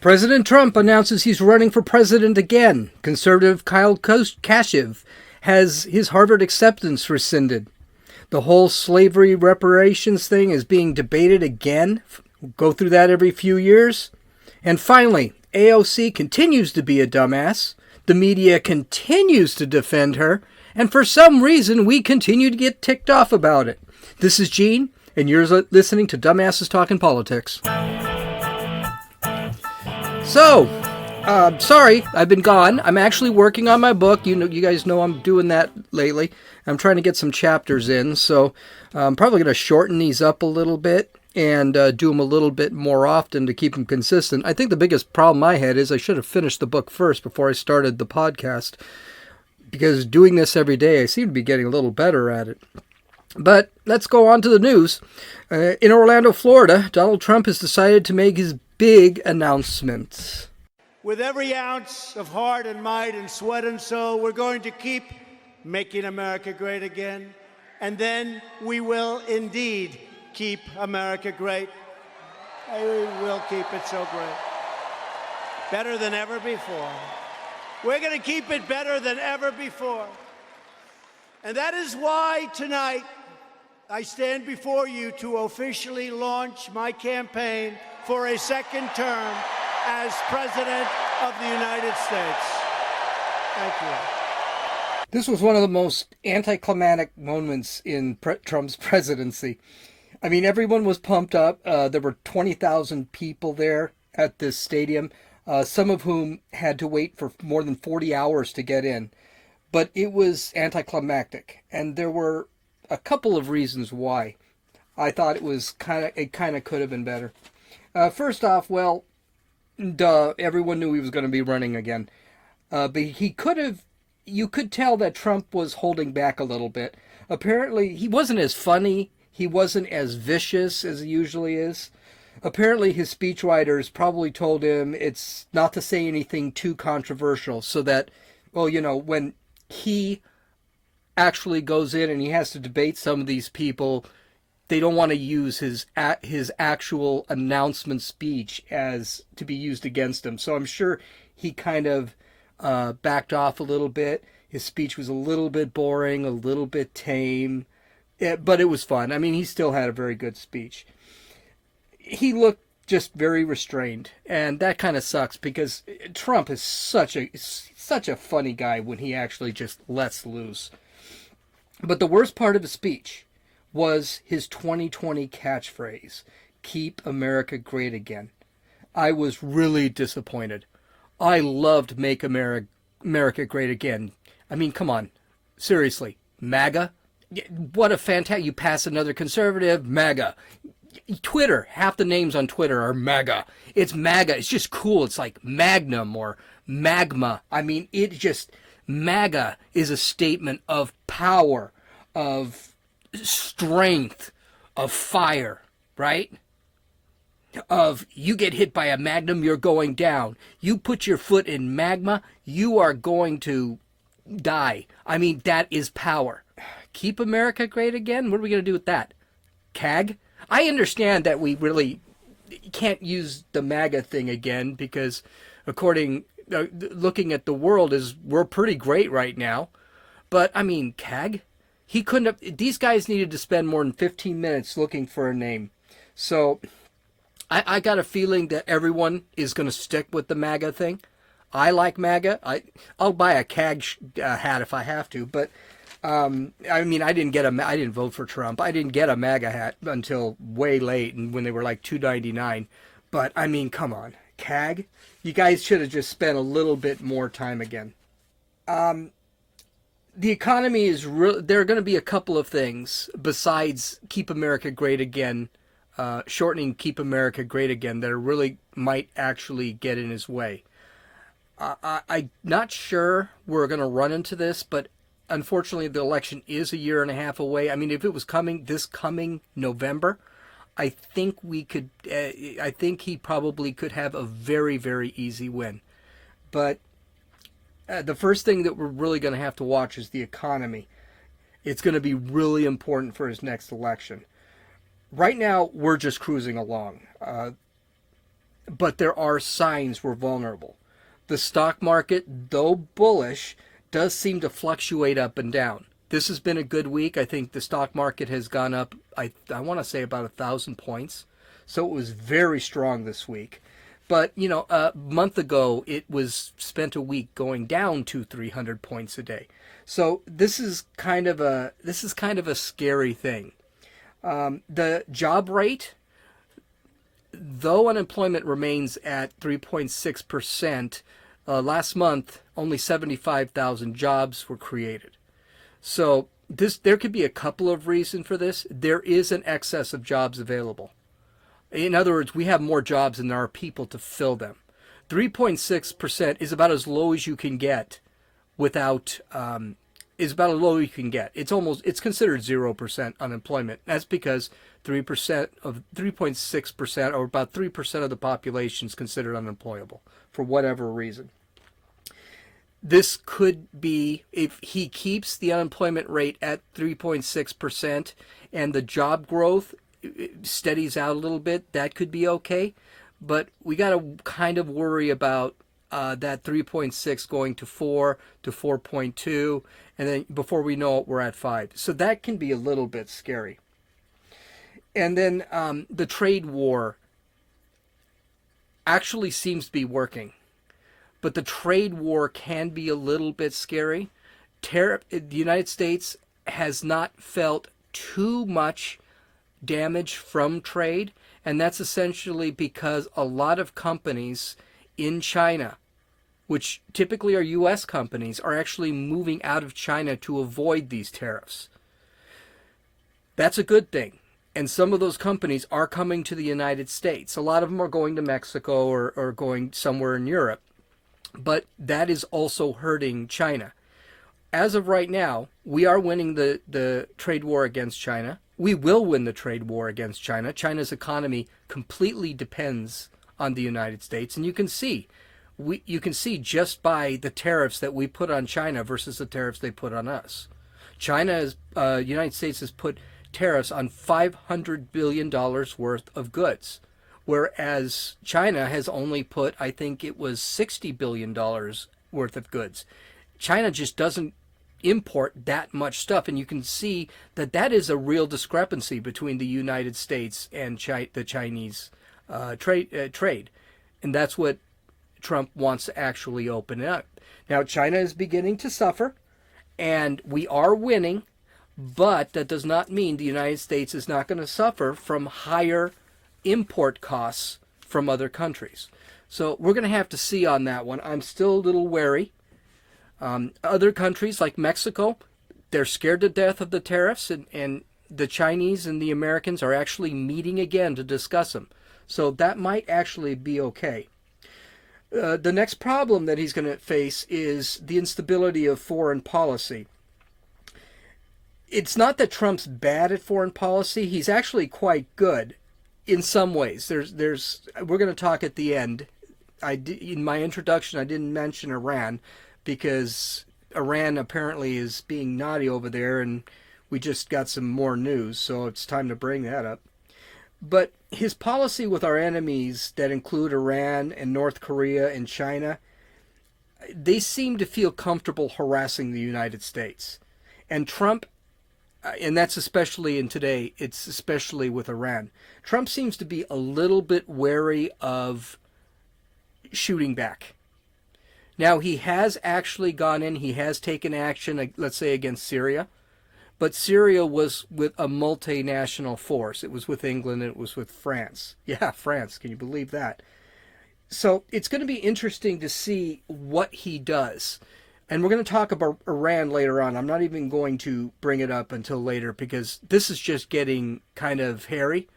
President Trump announces he's running for president again. Conservative Kyle Kashuv has his Harvard acceptance rescinded. The whole slavery reparations thing is being debated again. Go through that every few years. And finally, AOC continues to be a dumbass. The media continues to defend her. And for some reason, we continue to get ticked off about it. This is Gene, and you're listening to Dumbasses Talking Politics. So, sorry, I've been gone. I'm actually working on my book. You guys know I'm doing that lately. I'm trying to get some chapters in, so I'm probably going to shorten these up a little bit and do them a little bit more often to keep them consistent. I think the biggest problem I had is I should have finished the book first before I started the podcast, because doing this every day, I seem to be getting a little better at it. But let's go on to the news. In Orlando, Florida, Donald Trump has decided to make his big announcement. With every ounce of heart and might and sweat and soul, we're going to keep making America great again. And then we will indeed keep America great. We will keep it so great. Better than ever before. We're going to keep it better than ever before. And that is why tonight I stand before you to officially launch my campaign for a second term as President of the United States. Thank you. This was one of the most anticlimactic moments in Trump's presidency. I mean, everyone was pumped up. There were 20,000 people there at this stadium, some of whom had to wait for more than 40 hours to get in. But it was anticlimactic, and there were a couple of reasons why I thought it kind of could have been better. First off, well, duh, everyone knew he was going to be running again. But you could tell that Trump was holding back a little bit. Apparently, he wasn't as funny. He wasn't as vicious as he usually is. Apparently, his speechwriters probably told him it's not to say anything too controversial so that, well, when he actually goes in and he has to debate some of these people, they don't want to use his actual announcement speech as to be used against him. So I'm sure he kind of backed off a little bit. His speech was a little bit boring, a little bit tame, but it was fun. I mean, he still had a very good speech. He looked just very restrained, and that kind of sucks because Trump is such a funny guy when he actually just lets loose. But the worst part of the speech was his 2020 catchphrase, "Keep America Great Again." I was really disappointed. I loved "Make America Great Again." I mean, come on. Seriously. MAGA? What a fantastic... You pass another conservative, MAGA. Twitter, half the names on Twitter are MAGA. It's MAGA. It's just cool. It's like Magnum or Magma. I mean, MAGA is a statement of power, of strength, of fire, right? Of you get hit by a magnum, you're going down. You put your foot in magma, you are going to die. I mean, that is power. Keep America great again? What are we going to do with that? CAG? I understand that we really can't use the MAGA thing again because looking at the world we're pretty great right now. But, I mean, CAG? He couldn't have... These guys needed to spend more than 15 minutes looking for a name. So, I got a feeling that everyone is going to stick with the MAGA thing. I like MAGA. I'll buy a CAG hat if I have to. But, I mean, I didn't vote for Trump. I didn't get a MAGA hat until way late and when they were like $2.99. But, I mean, come on. CAG? You guys should have just spent a little bit more time again. The economy is there are going to be a couple of things besides Keep America Great Again, shortening Keep America Great Again, that really might actually get in his way. I'm not sure we're going to run into this, but unfortunately the election is a year and a half away. I mean, if it was coming November, I think he probably could have a very, very easy win. But the first thing that we're really going to have to watch is the economy. It's going to be really important for his next election. Right now, we're just cruising along. but there are signs we're vulnerable. The stock market, though bullish, does seem to fluctuate up and down. This has been a good week. I think the stock market has gone up, I want to say about 1,000 points. So it was very strong this week. But, a month ago, it was spent a week going down 200-300 points a day. So this is kind of a scary thing. The job rate, though unemployment remains at 3.6%, last month only 75,000 jobs were created. So there could be a couple of reasons for this. There is an excess of jobs available. In other words, we have more jobs than there are people to fill them. 3.6% is about as low as you can get without, is about as low as you can get. It's considered 0% unemployment. That's because 3.6% or about 3% of the population is considered unemployable for whatever reason. This could be, if he keeps the unemployment rate at 3.6% and the job growth steadies out a little bit, that could be okay. But we got to kind of worry about that 3.6 going to 4 to 4.2, and then before we know it, we're at 5. So that can be a little bit scary. And then the trade war actually seems to be working. But the trade war can be a little bit scary. The United States has not felt too much damage from trade, and that's essentially because a lot of companies in China, which typically are U.S. companies, are actually moving out of China to avoid these tariffs. That's a good thing. And some of those companies are coming to the United States. A lot of them are going to Mexico or going somewhere in Europe. But that is also hurting China. As of right now, we are winning the trade war against China. We will win the trade war against China. China's economy completely depends on the United States. And you can see just by the tariffs that we put on China versus the tariffs they put on us. United States has put tariffs on $500 billion worth of goods, whereas China has only put, I think it was $60 billion worth of goods. China just doesn't import that much stuff, and you can see that is a real discrepancy between the United States and the Chinese trade, and that's what Trump wants to actually open up. Now, China is beginning to suffer, and we are winning, but that does not mean the United States is not going to suffer from higher import costs from other countries. So we're going to have to see on that one. I'm still a little wary. Other countries like Mexico, they're scared to death of the tariffs, and the Chinese and the Americans are actually meeting again to discuss them. So that might actually be okay. The next problem that he's going to face is the instability of foreign policy. It's not that Trump's bad at foreign policy. He's actually quite good in some ways. We're going to talk at the end. In my introduction, I didn't mention Iran because Iran apparently is being naughty over there, and we just got some more news, so it's time to bring that up. But his policy with our enemies that include Iran and North Korea and China, they seem to feel comfortable harassing the United States. And Trump, and that's especially in today, it's especially with Iran. Trump seems to be a little bit wary of shooting back. Now, he has actually gone in, he has taken action, let's say, against Syria. But Syria was with a multinational force. It was with England and it was with France. Yeah, France. Can you believe that? So it's going to be interesting to see what he does. And we're going to talk about Iran later on. I'm not even going to bring it up until later because this is just getting kind of hairy.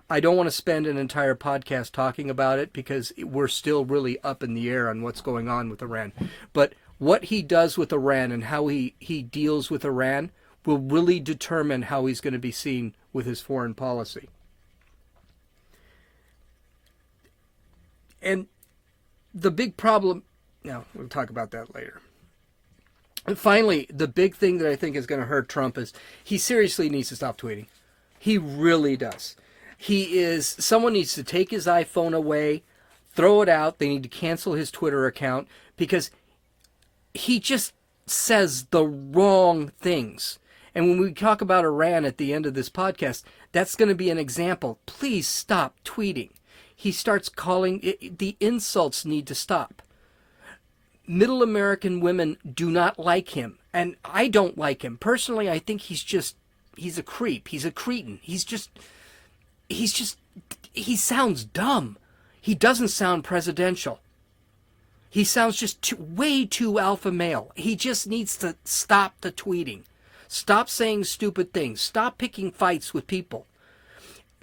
I don't want to spend an entire podcast talking about it because we're still really up in the air on what's going on with Iran. But what he does with Iran and how he deals with Iran will really determine how he's going to be seen with his foreign policy. And the big problem, now we'll talk about that later. And finally, the big thing that I think is going to hurt Trump is he seriously needs to stop tweeting. He really does. Someone needs to take his iPhone away, throw it out. They need to cancel his Twitter account because he just says the wrong things. And when we talk about Iran at the end of this podcast, that's going to be an example. Please stop tweeting. He starts calling, the insults need to stop. Middle American women do not like him. And I don't like him. Personally, I think he's a creep. He's a cretin. He sounds dumb. He doesn't sound presidential. He sounds just way too alpha male. He just needs to stop the tweeting. Stop saying stupid things. Stop picking fights with people.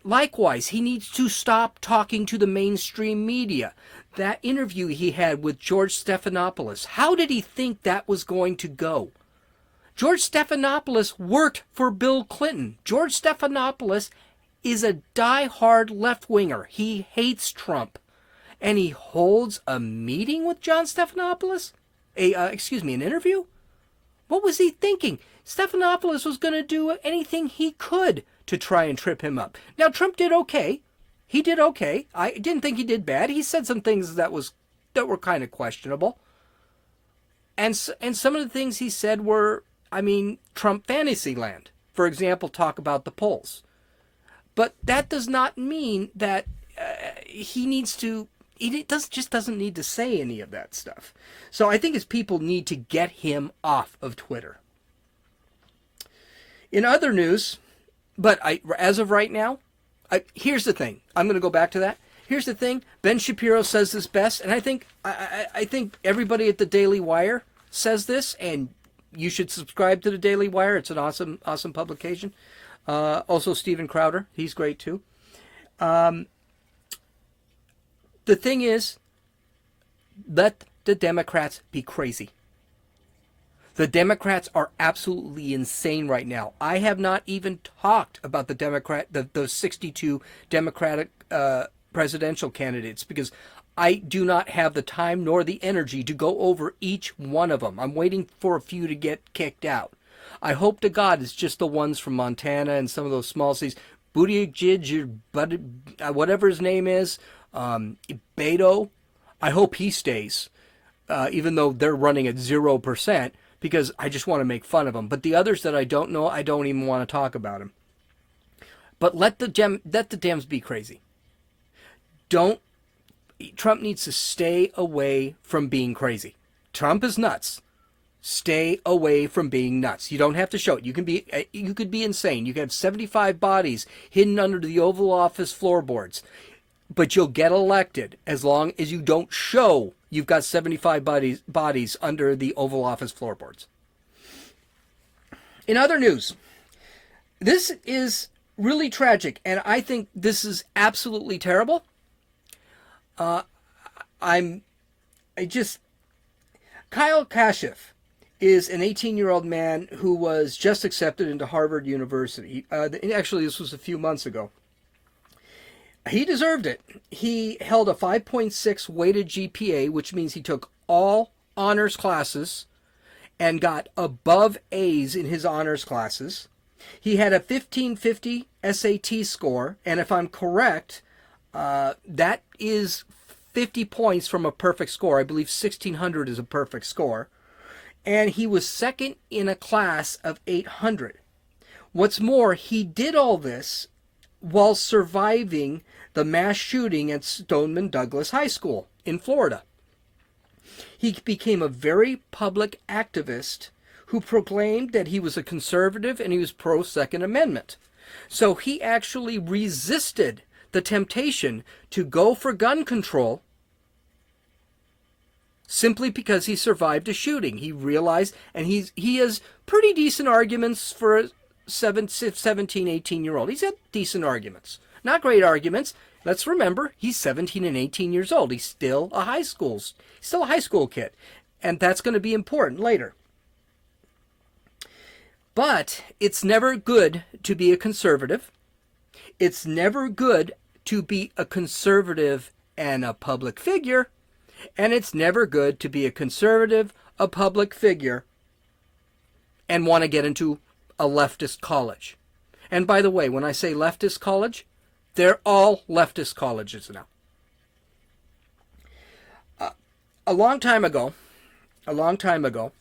Likewise, he needs to stop talking to the mainstream media. That interview he had with George Stephanopoulos, how did he think that was going to go? George Stephanopoulos worked for Bill Clinton. George Stephanopoulos is a die-hard left-winger. He hates Trump. And he holds a meeting with John Stephanopoulos? An interview? What was he thinking? Stephanopoulos was going to do anything he could to try and trip him up. Now, Trump did okay. He did okay. I didn't think he did bad. He said some things that were kind of questionable. And some of the things he said were, Trump fantasy land. For example, talk about the polls. But that does not mean that just doesn't need to say any of that stuff. So I think his people need to get him off of Twitter. In other news, as of right now, here's the thing. I'm going to go back to that. Here's the thing. Ben Shapiro says this best, and I think everybody at the Daily Wire says this, and you should subscribe to the Daily Wire. It's an awesome publication. Also, Steven Crowder. He's great, too. The thing is, let the Democrats be crazy. The Democrats are absolutely insane right now. I have not even talked about those 62 Democratic presidential candidates because I do not have the time nor the energy to go over each one of them. I'm waiting for a few to get kicked out. I hope to God it's just the ones from Montana and some of those small cities. Buttigieg, whatever his name is, Beto, I hope he stays, even though they're running at 0%, because I just want to make fun of him. But the others that I don't know, I don't even want to talk about him. But let the Dems be crazy. Trump needs to stay away from being crazy. Trump is nuts. Stay away from being nuts. You don't have to show it. You could be insane. You can have 75 bodies hidden under the Oval Office floorboards. But you'll get elected as long as you don't show you've got 75 bodies under the Oval Office floorboards. In other news, this is really tragic, and I think this is absolutely terrible. Kyle Kashuv is an 18-year-old man who was just accepted into Harvard University. Actually, this was a few months ago. He deserved it. He held a 5.6 weighted GPA, which means he took all honors classes and got above A's in his honors classes. He had a 1550 SAT score, and if I'm correct, that is 50 points from a perfect score. I believe 1600 is a perfect score. And he was second in a class of 800. What's more, he did all this while surviving the mass shooting at Stoneman Douglas High School in Florida. He became a very public activist who proclaimed that he was a conservative and he was pro-Second Amendment. So he actually resisted the temptation to go for gun control simply because he survived a shooting. He realized, and he has pretty decent arguments for a 17, 18-year-old. He's had decent arguments. Not great arguments. Let's remember, he's 17 and 18 years old. He's still a high school kid. And that's going to be important later. But it's never good to be a conservative. It's never good to be a conservative and a public figure. And it's never good to be a conservative, a public figure, and want to get into a leftist college. And by the way, when I say leftist college, they're all leftist colleges now. a long time ago,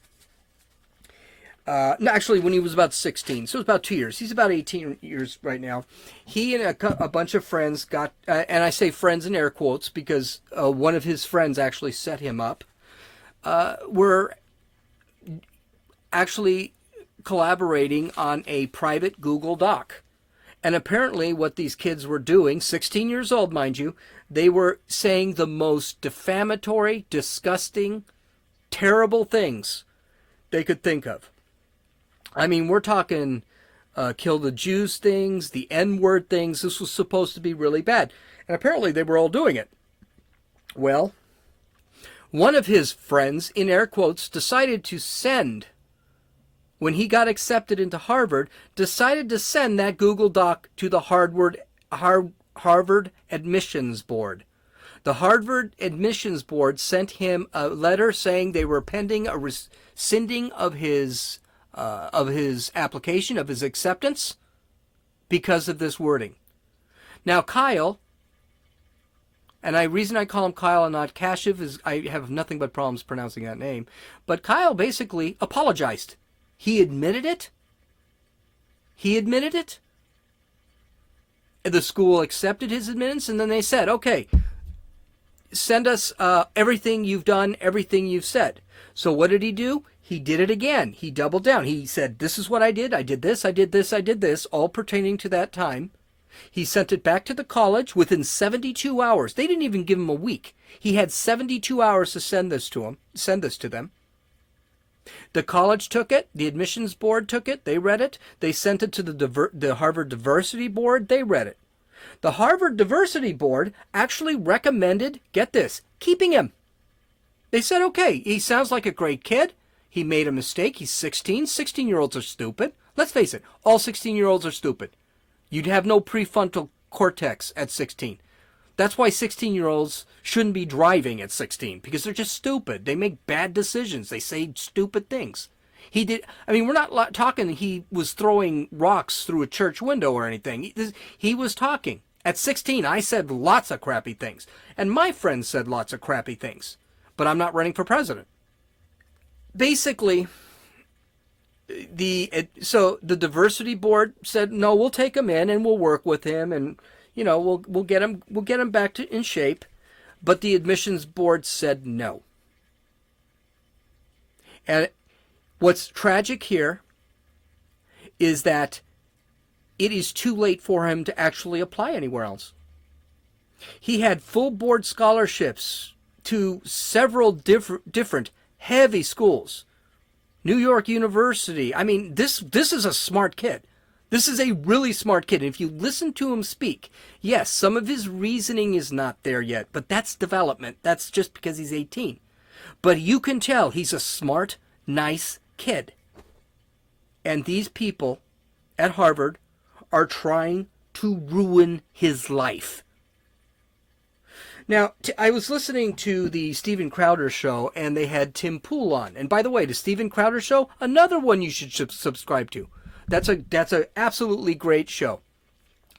no, actually, when he was about 16, so it was about 2 years. He's about 18 years right now. He and a bunch of friends got, and I say friends in air quotes because one of his friends actually set him up, were actually collaborating on a private Google Doc. And apparently what these kids were doing, 16 years old, mind you, they were saying the most defamatory, disgusting, terrible things they could think of. I mean, we're talking kill the Jews things, the N-word things. This was supposed to be really bad. And apparently they were all doing it. Well, one of his friends, in air quotes, decided to send, when he got accepted into Harvard, decided to send that Google Doc to the Harvard Admissions Board. The Harvard Admissions Board sent him a letter saying they were pending a rescinding of his application, of his acceptance, because of this wording. Now, Kyle, and the reason I call him Kyle and not Kashuv is I have nothing but problems pronouncing that name, but Kyle basically apologized. He admitted it. The school accepted his admittance, and then they said, okay, send us everything you've done, everything you've said. So what did he do? He did it again. He doubled down. He said, this is what I did. I did this, I did this, I did this, all pertaining to that time. He sent it back to the college within 72 hours. They didn't even give him a week. He had 72 hours to send this to them. The college took it. The admissions board took it. They read it. They sent it to the Harvard Diversity Board. They read it. The Harvard Diversity Board actually recommended, get this, keeping him. They said, okay, he sounds like a great kid. He made a mistake. He's 16. 16-year-olds are stupid. Let's face it, all 16-year-olds are stupid. You'd have no prefrontal cortex at 16. That's why 16-year-olds shouldn't be driving at 16, because they're just stupid. They make bad decisions. They say stupid things. We're not talking he was throwing rocks through a church window or anything. He was talking. At 16, I said lots of crappy things. And my friends said lots of crappy things. But I'm not running for president. Basically, the diversity board said, no, we'll take him in and we'll work with him and, we'll get him back in shape. But the admissions board said no. And what's tragic here is that it is too late for him to actually apply anywhere else. He had full board scholarships to several different heavy schools. New York University. I mean, this is a smart kid. This is a really smart kid. And if you listen to him speak, yes, some of his reasoning is not there yet, but that's development. That's just because he's 18. But you can tell he's a smart, nice kid. And these people at Harvard are trying to ruin his life. Now, I was listening to the Steven Crowder show, and they had Tim Pool on. And by the way, the Steven Crowder show, another one you should subscribe to. That's a absolutely great show.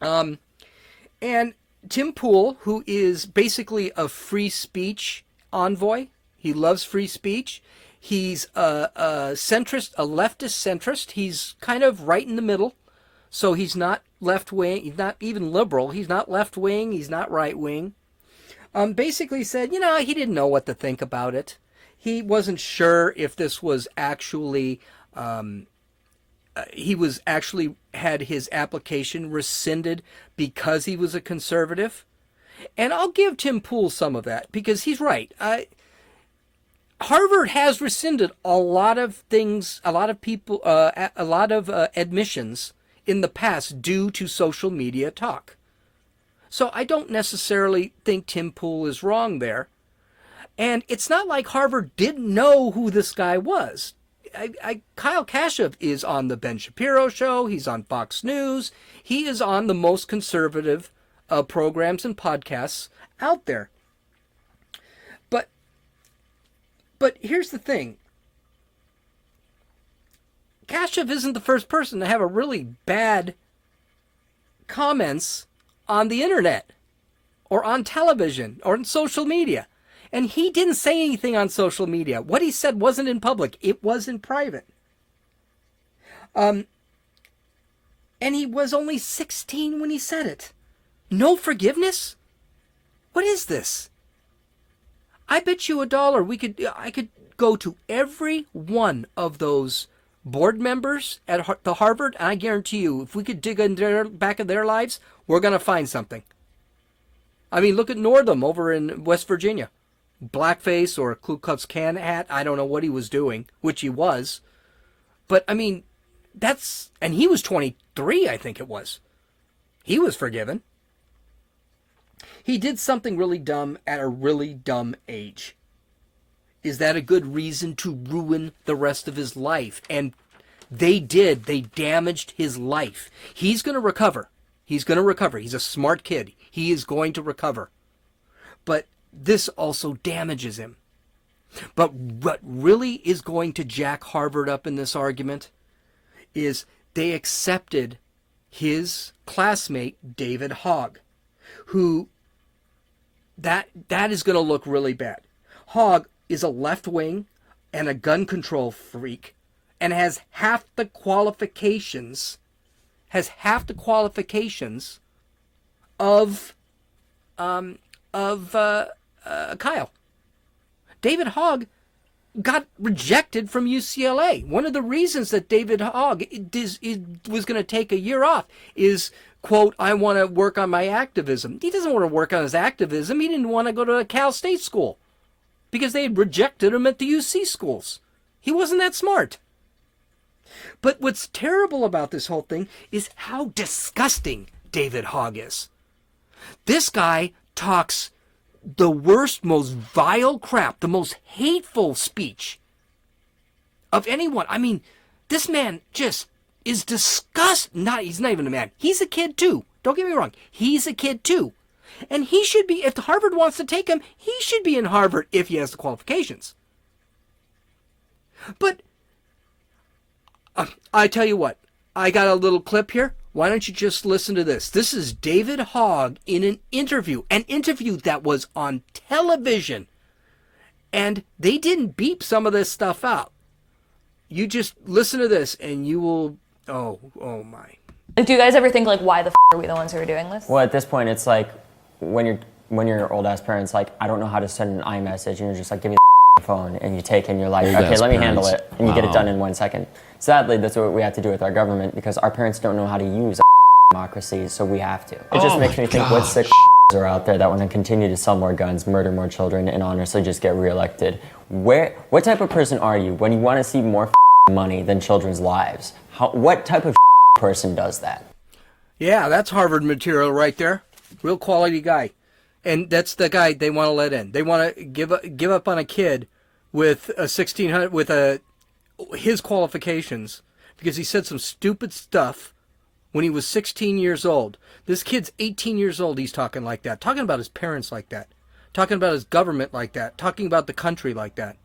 And Tim Pool, who is basically a free speech envoy, he loves free speech. He's a centrist, a leftist centrist. He's kind of right in the middle. So he's not left-wing, he's not even liberal. He's not left-wing, he's not right-wing. Basically said, he didn't know what to think about it. He wasn't sure if this was actually, he was actually had his application rescinded because he was a conservative. And I'll give Tim Pool some of that because he's right. Harvard has rescinded a lot of things, a lot of people, a lot of admissions in the past due to social media talk. So I don't necessarily think Tim Pool is wrong there. And it's not like Harvard didn't know who this guy was. Kyle Kashuv is on the Ben Shapiro show. He's on Fox News. He is on the most conservative programs and podcasts out there. But here's the thing. Kashuv isn't the first person to have a really bad comments on the internet or on television or on social media. And he didn't say anything on social media. What he said wasn't in public. It was in private. And he was only 16 when he said it. No forgiveness? What is this? I bet you $1 I could go to every one of those board members at the Harvard, and I guarantee you, if we could dig in their back of their lives, we're going to find something. I mean, look at Northam over in West Virginia. Blackface or a Ku Klux Klan hat. I don't know what he was doing, which he was. But, I mean, and he was 23, I think it was. He was forgiven. He did something really dumb at a really dumb age. Is that a good reason to ruin the rest of his life? And they did. They damaged his life. He's going to recover. He's going to recover. He's a smart kid. He is going to recover. But this also damages him. But what really is going to jack Harvard up in this argument is they accepted his classmate, David Hogg, who that is going to look really bad. Hogg is a left-wing and a gun control freak and has half the qualifications of Kyle. David Hogg got rejected from UCLA. One of the reasons that David Hogg was going to take a year off is, quote, I want to work on my activism. He doesn't want to work on his activism. He didn't want to go to a Cal State school because they had rejected him at the UC schools. He wasn't that smart. But what's terrible about this whole thing is how disgusting David Hogg is. This guy talks the worst, most vile crap, the most hateful speech of anyone. I mean, this man just is disgusting. He's not even a man. He's a kid too. Don't get me wrong. He's a kid too. And he should be, if Harvard wants to take him, he should be in Harvard if he has the qualifications. But I tell you what, I got a little clip here. Why don't you just listen to this? This is David Hogg in an interview that was on television. And they didn't beep some of this stuff out. You just listen to this and you will, oh my. Like, do you guys ever think, like, why the are we the ones who are doing this? Well, at this point, it's like, when you're old-ass parents, like, I don't know how to send an iMessage, and you're just like, give me the phone, and you take it, and you're like, okay, let me handle it, and you get it done in 1 second. Sadly, that's what we have to do with our government, because our parents don't know how to use democracy, so we have to. It just makes me think what sick are out there that want to continue to sell more guns, murder more children, and honestly just get reelected. What type of person are you when you want to see more money than children's lives? What type of person does that? Yeah, that's Harvard material right there. Real quality guy. And that's the guy they want to let in. They want to give up on a kid with a 1600 with his qualifications because he said some stupid stuff when he was 16 years old. This kid's 18 years old. He's talking like that, talking about his parents like that, talking about his government like that, talking about the country like that.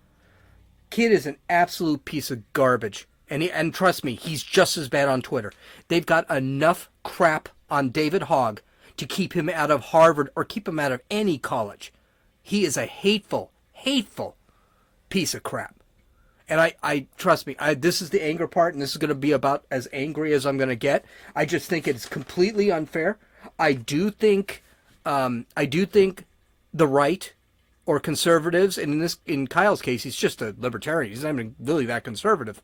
Kid is an absolute piece of garbage. And trust me, he's just as bad on Twitter. They've got enough crap on David Hogg to keep him out of Harvard or keep him out of any college. He is a hateful piece of crap. And I trust me, this is the anger part, and this is going to be about as angry as I'm going to get. I just think it's completely unfair. I do think the right or conservatives, and in Kyle's case, he's just a libertarian. He's not even really that conservative.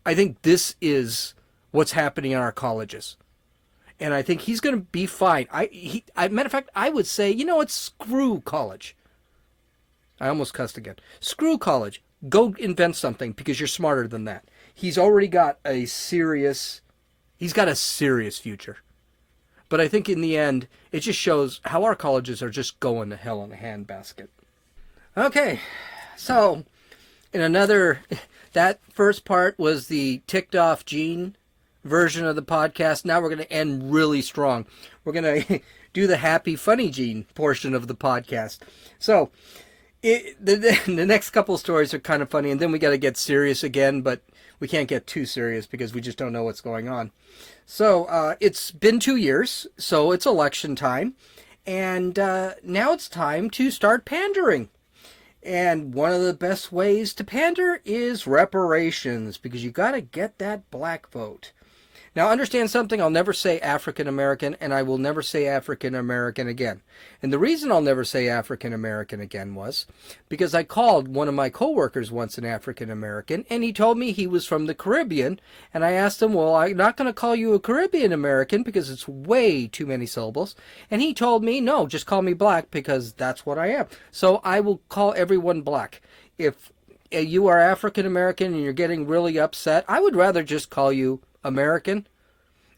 I think this is what's happening in our colleges. And I think he's going to be fine. Matter of fact, I would say, you know what, screw college. I almost cussed again. Screw college. Go invent something because you're smarter than that. He's already got a serious future. But I think in the end, it just shows how our colleges are just going to hell in a handbasket. Okay, so that first part was the ticked off Gene version of the podcast. Now we're going to end really strong. We're going to do the happy, funny Gene portion of the podcast. So the next couple stories are kind of funny, and then we got to get serious again, but we can't get too serious because we just don't know what's going on. So it's been 2 years, so it's election time, and now it's time to start pandering. And one of the best ways to pander is reparations, because you got to get that black vote. Now, understand something, I'll never say African American, and I will never say African American again. And the reason I'll never say African American again was because I called one of my coworkers once an African American, and he told me he was from the Caribbean, and I asked him, well, I'm not going to call you a Caribbean American because it's way too many syllables. And he told me, no, just call me black because that's what I am. So I will call everyone black. If you are African American and you're getting really upset, I would rather just call you American.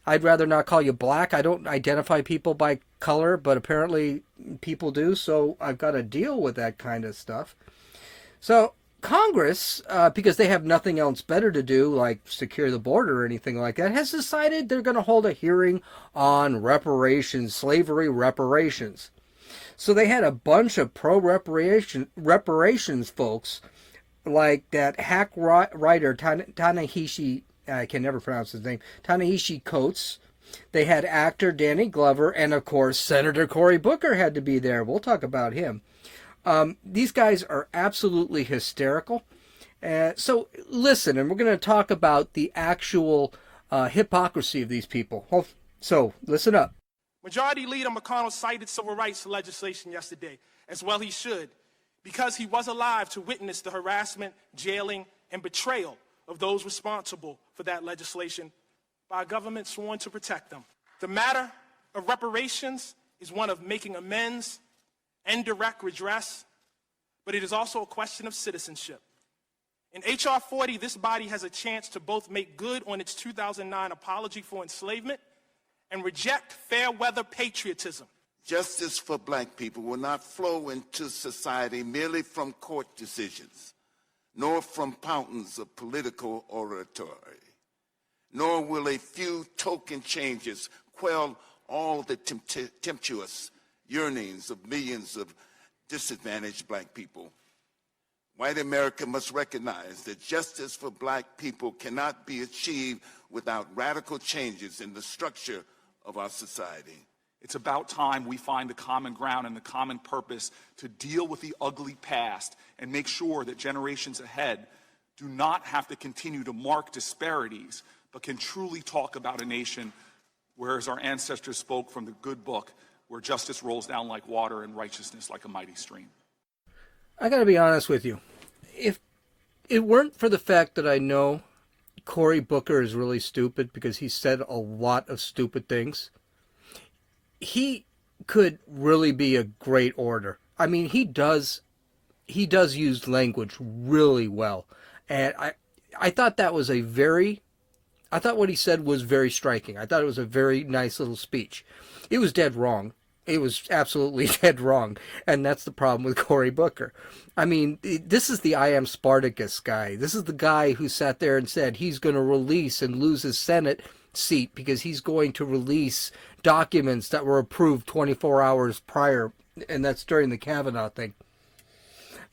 I'd rather not call you black. I don't identify people by color, but apparently people do, so I've got to deal with that kind of stuff. So Congress, because they have nothing else better to do, like secure the border or anything like that, has decided they're going to hold a hearing on reparations, slavery reparations. So they had a bunch of reparations folks, like that hack writer Ta-Nehisi, I can never pronounce his name, Ta-Nehisi Coates. They had actor Danny Glover, and of course Senator Cory Booker had to be there. We'll talk about him. These guys are absolutely hysterical. So listen, and we're going to talk about the actual hypocrisy of these people. So listen up. Majority Leader McConnell cited civil rights legislation yesterday, as well he should, because he was alive to witness the harassment, jailing, and betrayal of those responsible for that legislation by a government sworn to protect them. The matter of reparations is one of making amends and direct redress, but it is also a question of citizenship. In H.R. 40, this body has a chance to both make good on its 2009 apology for enslavement and reject fair-weather patriotism. Justice for black people will not flow into society merely from court decisions, nor from fountains of political oratory, nor will a few token changes quell all the tempestuous yearnings of millions of disadvantaged black people. White America must recognize that justice for black people cannot be achieved without radical changes in the structure of our society. It's about time we find the common ground and the common purpose to deal with the ugly past and make sure that generations ahead do not have to continue to mark disparities, but can truly talk about a nation where, as our ancestors spoke from the good book, where justice rolls down like water and righteousness like a mighty stream. I got to be honest with you. If it weren't for the fact that I know Cory Booker is really stupid because he said a lot of stupid things, he could really be a great orator. I mean, he does use language really well. And I thought that was I thought what he said was very striking. I thought it was a very nice little speech. It was dead wrong. It was absolutely dead wrong. And that's the problem with Cory Booker. I mean, this is the I am Spartacus guy. This is the guy who sat there and said he's going to release and lose his Senate seat because he's going to release documents that were approved 24 hours prior, and that's during the Kavanaugh thing.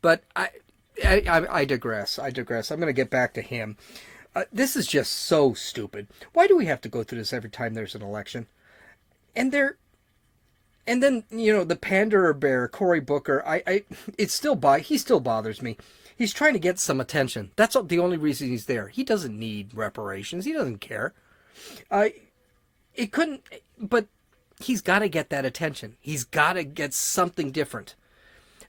But I digress. I'm going to get back to him. This is just so stupid. Why do we have to go through this every time there's an election? And then, the panderer bear, Cory Booker, he still bothers me. He's trying to get some attention. That's the only reason he's there. He doesn't need reparations. He doesn't care. But he's got to get that attention. He's got to get something different.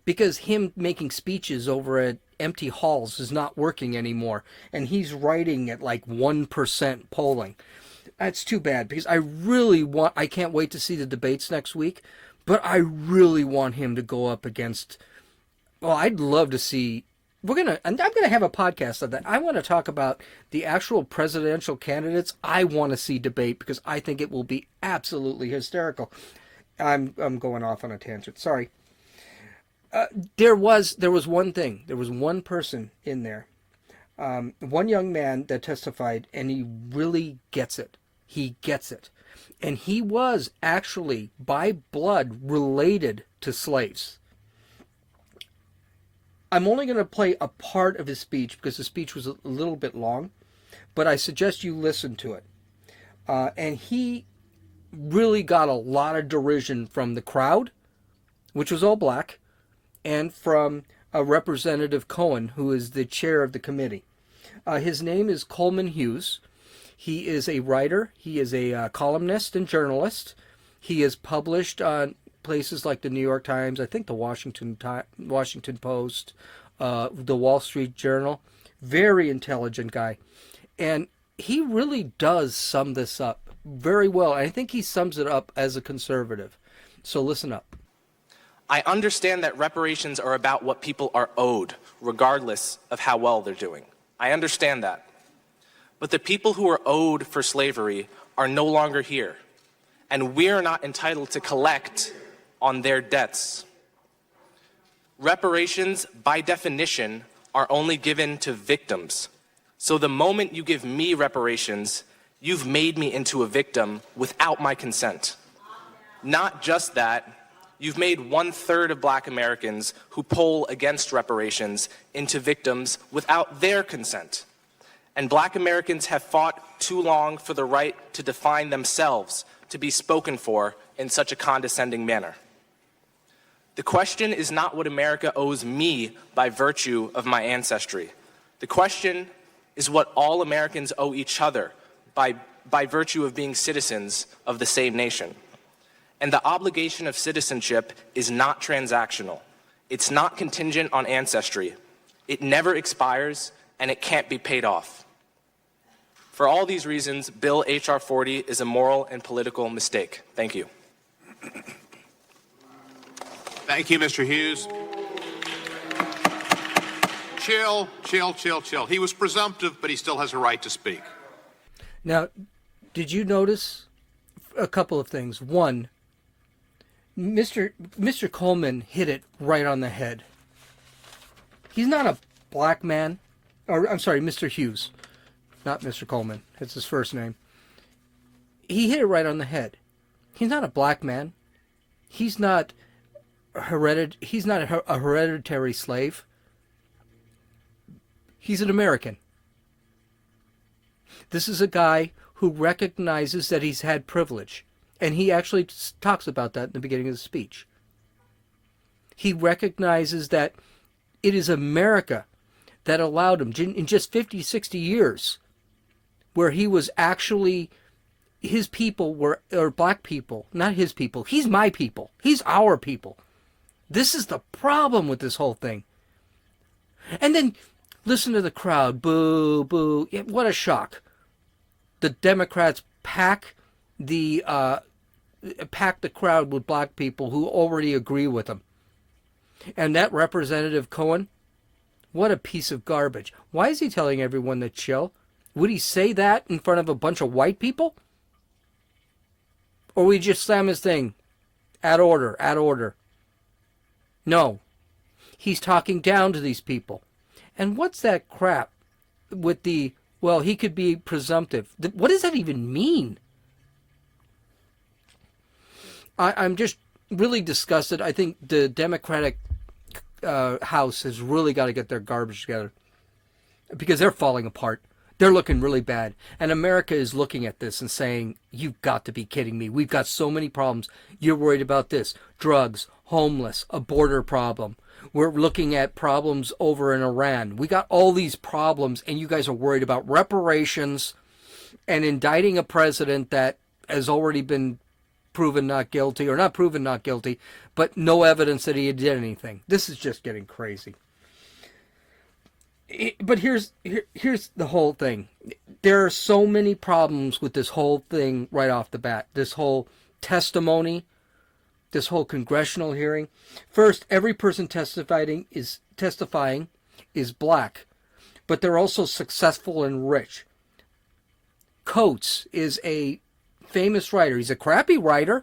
Because him making speeches over at empty halls is not working anymore. And he's writing at like 1% polling. That's too bad, because I can't wait to see the debates next week, but I really want him to go up against, I'd love to see, I'm going to have a podcast of that. I want to talk about the actual presidential candidates I want to see debate, because I think it will be absolutely hysterical. I'm going off on a tangent. Sorry. There was one thing. There was one person in there, one young man that testified, and he really gets it. He gets it. And he was actually, by blood, related to slaves. I'm only going to play a part of his speech because the speech was a little bit long, but I suggest you listen to it. And he really got a lot of derision from the crowd, which was all black, and from Representative Cohen, who is the chair of the committee. His name is Coleman Hughes. He is a writer. He is a columnist and journalist. He is published on places like the New York Times, I think the Washington Post, the Wall Street Journal. Very intelligent guy. And he really does sum this up very well. I think he sums it up as a conservative. So listen up. I understand that reparations are about what people are owed, regardless of how well they're doing. I understand that. But the people who are owed for slavery are no longer here, and we're not entitled to collect on their debts. Reparations, by definition, are only given to victims. So the moment you give me reparations, you've made me into a victim without my consent. Not just that, you've made 1/3 of Black Americans who poll against reparations into victims without their consent. And Black Americans have fought too long for the right to define themselves, to be spoken for in such a condescending manner. The question is not what America owes me by virtue of my ancestry. The question is what all Americans owe each other by virtue of being citizens of the same nation. And the obligation of citizenship is not transactional. It's not contingent on ancestry. It never expires, and it can't be paid off. For all these reasons, Bill H.R. 40 is a moral and political mistake. Thank you. Thank you, Mr. Hughes. Chill. He was presumptive, but he still has a right to speak. Now, did you notice a couple of things? One, Mr. Coleman hit it right on the head. He's not a black man. Or, I'm sorry, Mr. Hughes. Not Mr. Coleman. It's his first name. He hit it right on the head. He's not a black man. He's not a hereditary slave. He's an American. This is a guy who recognizes that he's had privilege. And he actually talks about that in the beginning of the speech. He recognizes that it is America that allowed him, in just 50, 60 years, where he was actually, his people were, or black people, not his people. He's my people. He's our people. This is the problem with this whole thing. And then listen to the crowd. Boo, boo. What a shock. The Democrats pack the crowd with black people who already agree with them. And that Representative Cohen, what a piece of garbage. Why is he telling everyone to chill? Would he say that in front of a bunch of white people? Or would he just slam his thing? Out order. No. He's talking down to these people. And what's that crap with the, well, he could be presumptive. What does that even mean? I'm just really disgusted. I think the Democratic House has really got to get their garbage together because they're falling apart. They're looking really bad. And America is looking at this and saying, you've got to be kidding me. We've got so many problems. You're worried about this. Drugs, homeless, a border problem. We're looking at problems over in Iran. We got all these problems, and you guys are worried about reparations and indicting a president that has already been proven not guilty, or not proven not guilty, but no evidence that he did anything. This is just getting crazy. But here's the whole thing. There are so many problems with this whole thing right off the bat. This whole testimony, this whole congressional hearing. First, every person testifying is black, but they're also successful and rich. Coates is a famous writer. He's a crappy writer.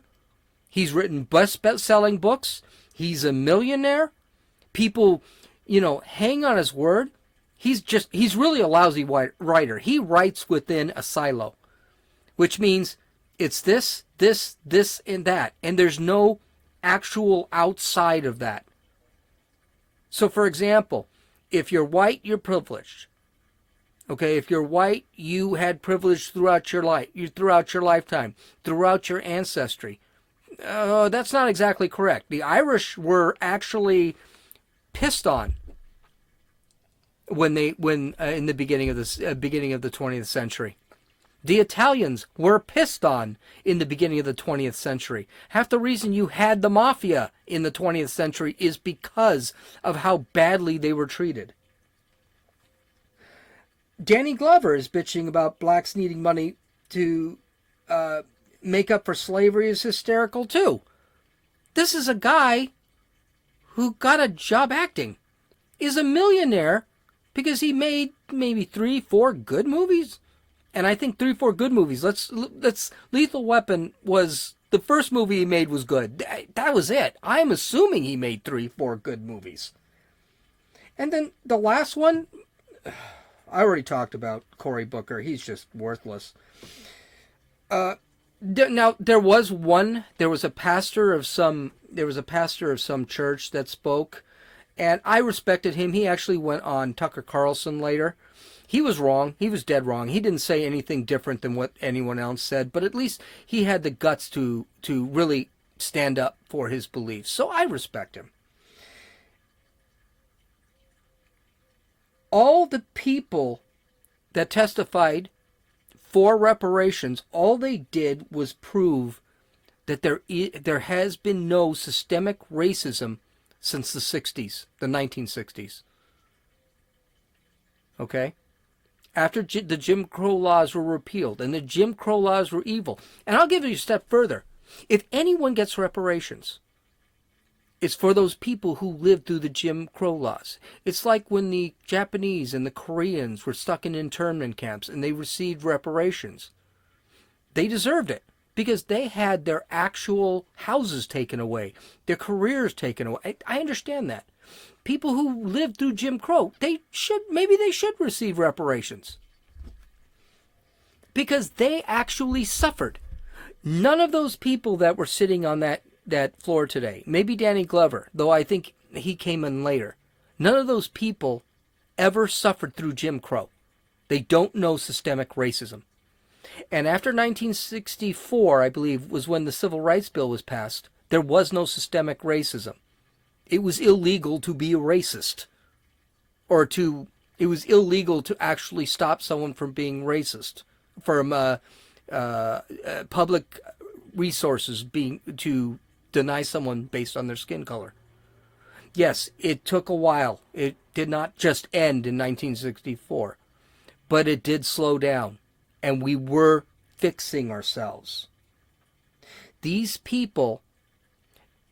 He's written best-selling books. He's a millionaire. People, hang on his word. He's really a lousy writer. He writes within a silo, which means it's this, and that. And there's no actual outside of that. So, for example, if you're white, you're privileged. Okay, if you're white, you had privilege throughout your life, throughout your lifetime, throughout your ancestry. That's not exactly correct. The Irish were actually pissed on when in the beginning of the 20th century. The Italians were pissed on in the beginning of the 20th century. Half the reason you had the mafia in the 20th century is because of how badly they were treated. Danny Glover is bitching about blacks needing money to make up for slavery is hysterical too. This is a guy who got a job acting, is a millionaire because he made maybe 3-4 good movies. And I think 3-4 good movies. Let's Lethal Weapon was the first movie he made was good. That was it. I'm assuming he made 3-4 good movies. And then the last one, I already talked about Cory Booker. He's just worthless. Now there was a pastor of some church that spoke, and I respected him. He actually went on Tucker Carlson later. He was wrong. He was dead wrong. He didn't say anything different than what anyone else said, but at least he had the guts to really stand up for his beliefs. So I respect him. All the people that testified for reparations, all they did was prove that there has been no systemic racism since the 60s, the 1960s. Okay? After the Jim Crow laws were repealed, and the Jim Crow laws were evil. And I'll give you a step further. If anyone gets reparations, it's for those people who lived through the Jim Crow laws. It's like when the Japanese and the Koreans were stuck in internment camps and they received reparations. They deserved it because they had their actual houses taken away, their careers taken away. I understand that. People who lived through Jim Crow, maybe they should receive reparations because they actually suffered. None of those people that were sitting on that floor today, maybe Danny Glover, though I think he came in later, none of those people ever suffered through Jim Crow. They don't know systemic racism. And after 1964, I believe, was when the Civil Rights Bill was passed, there was no systemic racism. It was illegal to be a racist, it was illegal to actually stop someone from being racist, from public resources to deny someone based on their skin color. Yes, it took a while. It did not just end in 1964, but it did slow down, and we were fixing ourselves. These people,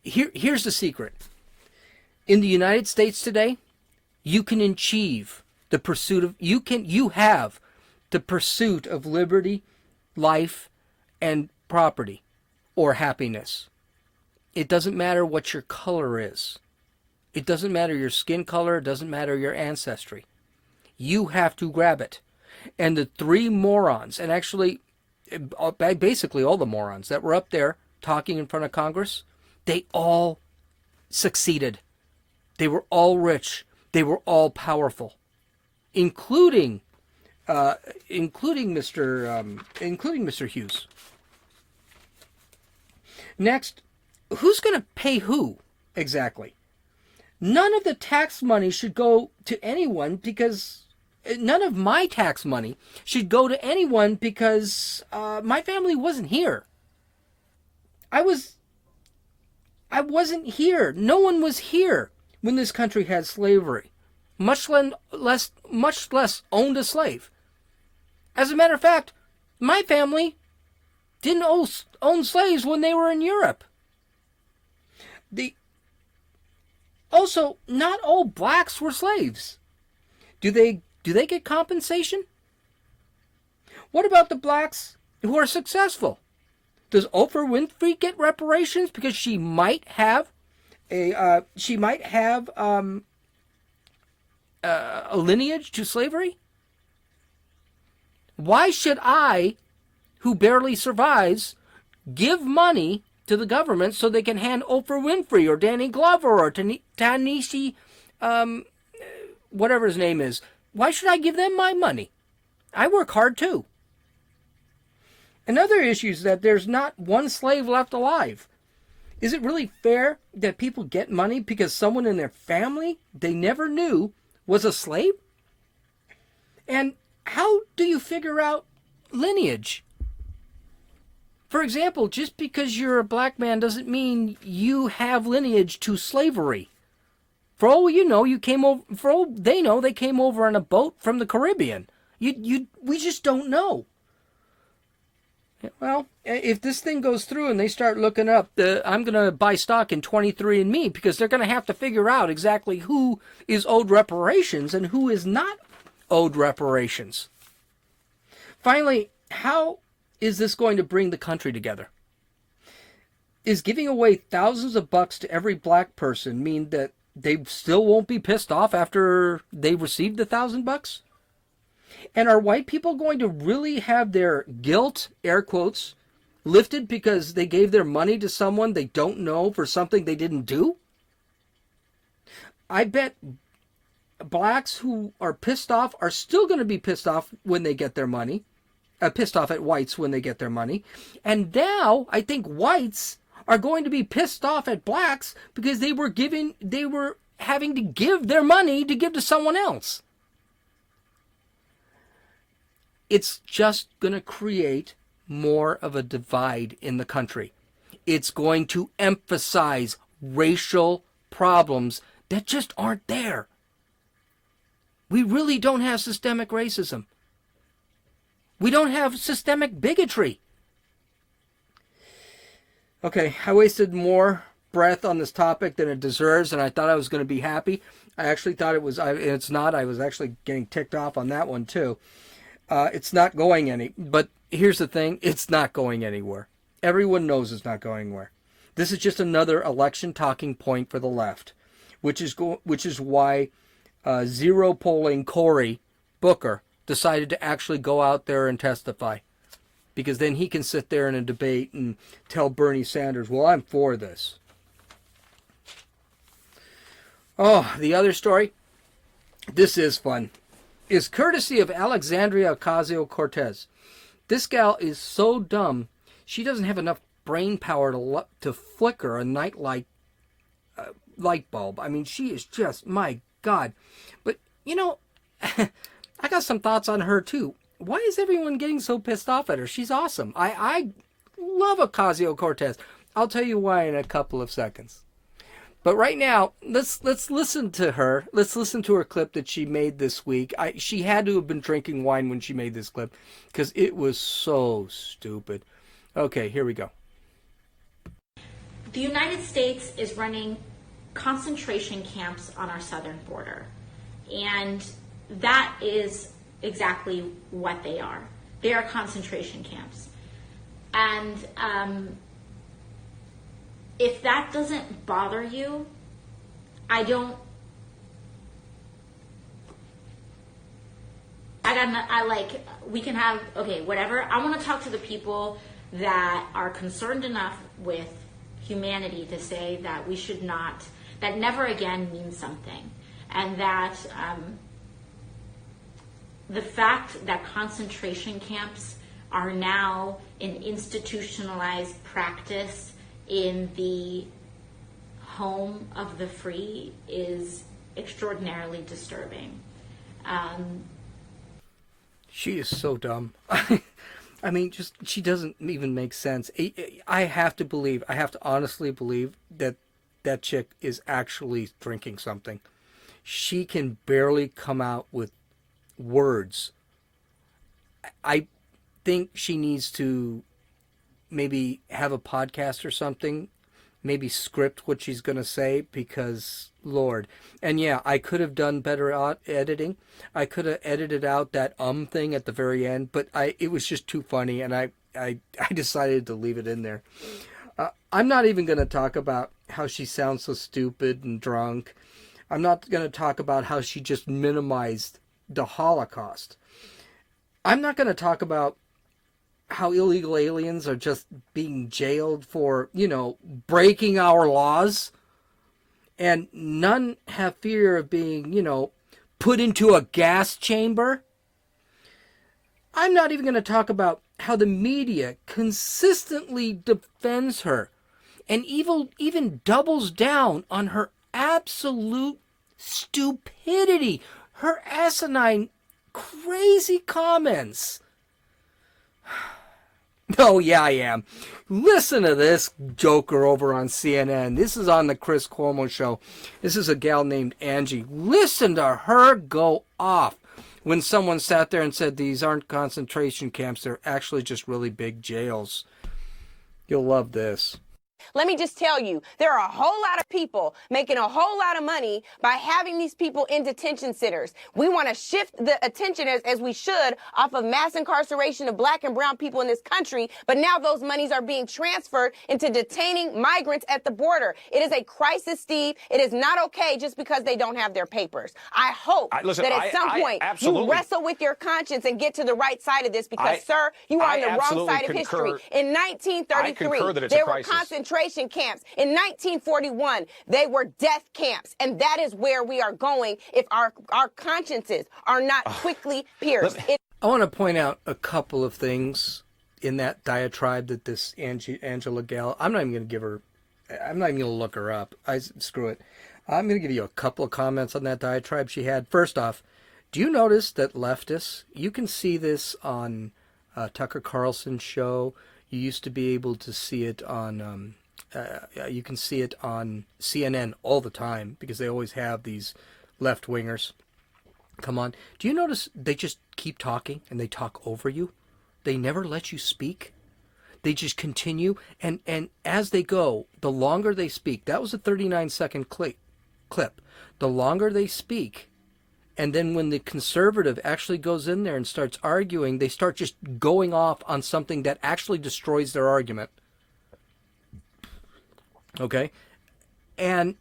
here's the secret. In the United States today, you can achieve the pursuit of, you have the pursuit of liberty, life, and property, or happiness. It doesn't matter what your color is. It doesn't matter your skin color. It doesn't matter your ancestry. You have to grab it. And the three morons, and actually basically all the morons that were up there talking in front of Congress, they all succeeded. They were all rich. They were all powerful, including Mr. Hughes. Next, who's going to pay who exactly? None of the tax money should go to anyone because none of my tax money should go to anyone because my family wasn't here. I wasn't here. No one was here when this country had slavery, much less owned a slave. As a matter of fact, my family didn't own slaves when they were in Europe. Also, not all blacks were slaves. Do they get compensation? What about the blacks who are successful? Does Oprah Winfrey get reparations because she might have a lineage to slavery? Why should I, who barely survives, give money to the government so they can hand Oprah Winfrey or Danny Glover or Tanishi, whatever his name is? Why should I give them my money? I work hard too. Another issue is that there's not one slave left alive. Is it really fair that people get money because someone in their family they never knew was a slave? And how do you figure out lineage? For example, just because you're a black man doesn't mean you have lineage to slavery. For all you know, you came over. For all they know, they came over on a boat from the Caribbean. We just don't know. Well, if this thing goes through and they start looking up, I'm going to buy stock in 23andMe because they're going to have to figure out exactly who is owed reparations and who is not owed reparations. Finally, how is this going to bring the country together? Is giving away thousands of bucks to every black person mean that they still won't be pissed off after they received the $1,000? And are white people going to really have their guilt, air quotes, lifted because they gave their money to someone they don't know for something they didn't do? I bet blacks who are pissed off are still going to be pissed off when they get their money. Pissed off at whites when they get their money. And now I think whites are going to be pissed off at blacks because they were having to give their money to give to someone else. It's just going to create more of a divide in the country. It's going to emphasize racial problems that just aren't there. We really don't have systemic racism. We don't have systemic bigotry. Okay, I wasted more breath on this topic than it deserves, and I thought I was going to be happy. I actually thought it was, it's not. I was actually getting ticked off on that one too. It's not going but here's the thing, it's not going anywhere. Everyone knows it's not going anywhere. This is just another election talking point for the left, which is why zero polling Cory Booker decided to actually go out there and testify. Because then he can sit there in a debate and tell Bernie Sanders, well, I'm for this. Oh, the other story, this is fun, is courtesy of Alexandria Ocasio Cortez. This gal is so dumb, she doesn't have enough brain power to flicker a nightlight light bulb. I mean, she is just, my God. But, you know, I got some thoughts on her, too. Why is everyone getting so pissed off at her? She's awesome. I love Ocasio Cortez. I'll tell you why in a couple of seconds. But right now, let's listen to her. Let's listen to her clip that she made this week. She had to have been drinking wine when she made this clip because it was so stupid. Okay, here we go. The United States is running concentration camps on our southern border. And that is exactly what they are. They are concentration camps. And if that doesn't bother you, we can have, okay, whatever. I want to talk to the people that are concerned enough with humanity to say that we should not, that never again means something. And that the fact that concentration camps are now an institutionalized practice in the home of the free is extraordinarily disturbing. She is so dumb. I mean, just, she doesn't even make sense. I have to honestly believe that that chick is actually drinking something. She can barely come out with words. I think she needs to maybe have a podcast or something, maybe script what she's going to say, because Lord. And yeah, I could have done better at editing. I could have edited out that thing at the very end, but it was just too funny, and I decided to leave it in there. I'm not even going to talk about how she sounds so stupid and drunk. I'm not going to talk about how she just minimized the Holocaust. I'm not going to talk about how illegal aliens are just being jailed for, breaking our laws. And none have fear of being, put into a gas chamber. I'm not even going to talk about how the media consistently defends her and even doubles down on her absolute stupidity, her asinine Crazy comments. Oh, yeah, I am. Listen to this joker over on CNN. This is on the Chris Cuomo show. This is a gal named Angie. Listen to her go off when someone sat there and said these aren't concentration camps. They're actually just really big jails. You'll love this. Let me just tell you, there are a whole lot of people making a whole lot of money by having these people in detention centers. We want to shift the attention, as we should, off of mass incarceration of black and brown people in this country. But now those monies are being transferred into detaining migrants at the border. It is a crisis, Steve. It is not okay just because they don't have their papers. I hope that at some point you wrestle with your conscience and get to the right side of this because, sir, you are on the wrong side of history. In 1933, there were concentration camps. In 1941, they were death camps. And that is where we are going if our consciences are not quickly pierced. I want to point out a couple of things in that diatribe that this Angela gal, I'm not even going to look her up. Screw it. I'm going to give you a couple of comments on that diatribe she had. First off, do you notice that leftists, you can see this on Tucker Carlson's show. You used to be able to see it on you can see it on CNN all the time because they always have these left-wingers. Come on. Do you notice they just keep talking and they talk over you? They never let you speak. They just continue. And as they go, the longer they speak, that was a 39-second clip. The longer they speak, and then when the conservative actually goes in there and starts arguing, they start just going off on something that actually destroys their argument. Okay? And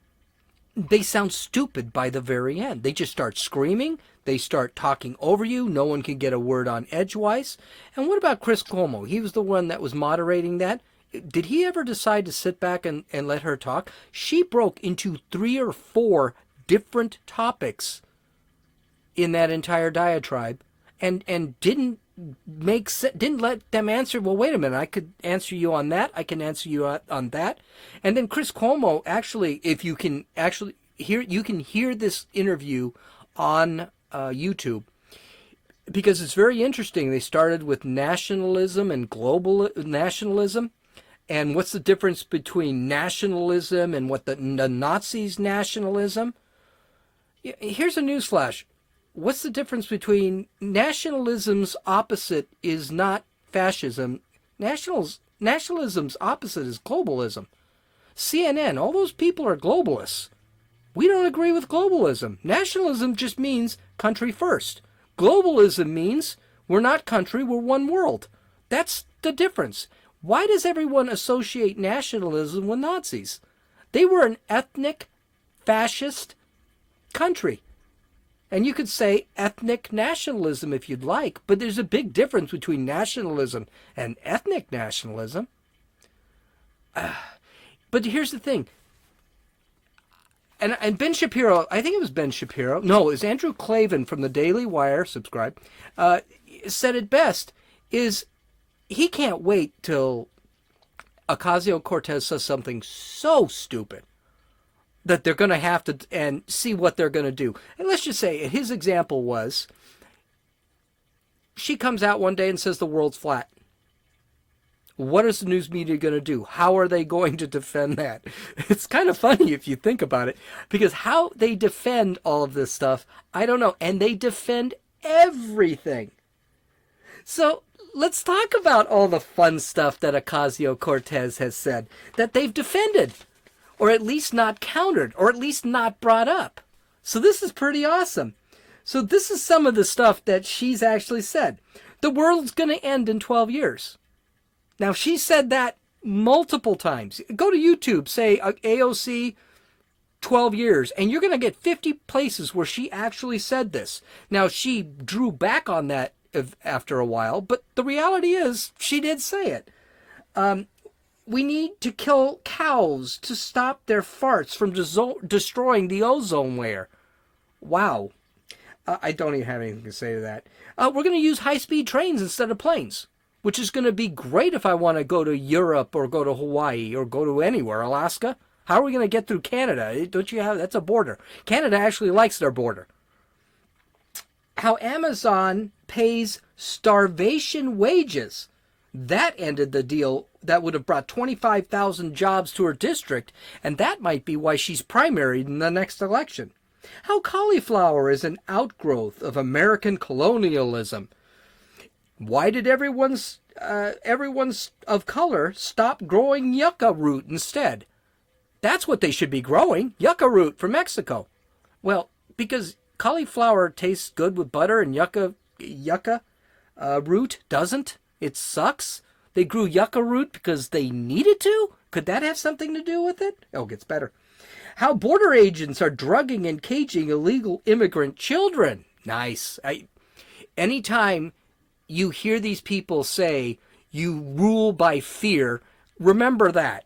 they sound stupid by the very end. They just start screaming. They start talking over you. No one can get a word on edgewise. And what about Chris Cuomo? He was the one that was moderating that. Did he ever decide to sit back and let her talk? She broke into 3 or 4 different topics in that entire diatribe and didn't let them answer. Well, wait a minute, I could answer you on that. I can answer you on that. And then Chris Cuomo, actually, if you can actually hear, you can hear this interview on YouTube because it's very interesting. They started with nationalism and global nationalism. And what's the difference between nationalism and what the Nazis' nationalism? Here's a newsflash. What's the difference between nationalism's opposite is not fascism? Nationalism's opposite is globalism. CNN, all those people are globalists. We don't agree with globalism. Nationalism just means country first. Globalism means we're not country, we're one world. That's the difference. Why does everyone associate nationalism with Nazis? They were an ethnic, fascist country. And you could say ethnic nationalism if you'd like, but there's a big difference between nationalism and ethnic nationalism. But here's the thing. And Ben Shapiro, I think it was Ben Shapiro. No, it was Andrew Klavan from the Daily Wire, subscribe, said it best, is he can't wait till Ocasio Cortez says something so stupid that they're going to have to and see what they're going to do. And let's just say his example was she comes out one day and says the world's flat. What is the news media going to do? How are they going to defend that? It's kind of funny if you think about it, because how they defend all of this stuff, I don't know. And they defend everything. So let's talk about all the fun stuff that Ocasio Cortez has said that they've defended, or at least not countered, or at least not brought up. So this is pretty awesome. So this is some of the stuff that she's actually said. The world's going to end in 12 years. Now, she said that multiple times. Go to YouTube, say AOC 12 years, and you're going to get 50 places where she actually said this. Now, she drew back on that after a while, but the reality is she did say it. We need to kill cows to stop their farts from destroying the ozone layer. Wow. I don't even have anything to say to that. We're going to use high-speed trains instead of planes, which is going to be great if I want to go to Europe or go to Hawaii or go to anywhere, Alaska. How are we going to get through Canada? Don't you have, that's a border. Canada actually likes their border. how Amazon pays starvation wages. That ended the deal that would have brought 25,000 jobs to her district, and that might be why she's primaried in the next election. How cauliflower is an outgrowth of American colonialism. Why did everyone's of color stop growing yucca root instead? That's what they should be growing, yucca root from Mexico. Well, because cauliflower tastes good with butter and yucca root doesn't. It sucks. They grew yucca root because they needed to? Could that have something to do with it? Oh, it gets better. How border agents are drugging and caging illegal immigrant children. Nice. Anytime you hear these people say you rule by fear, remember that.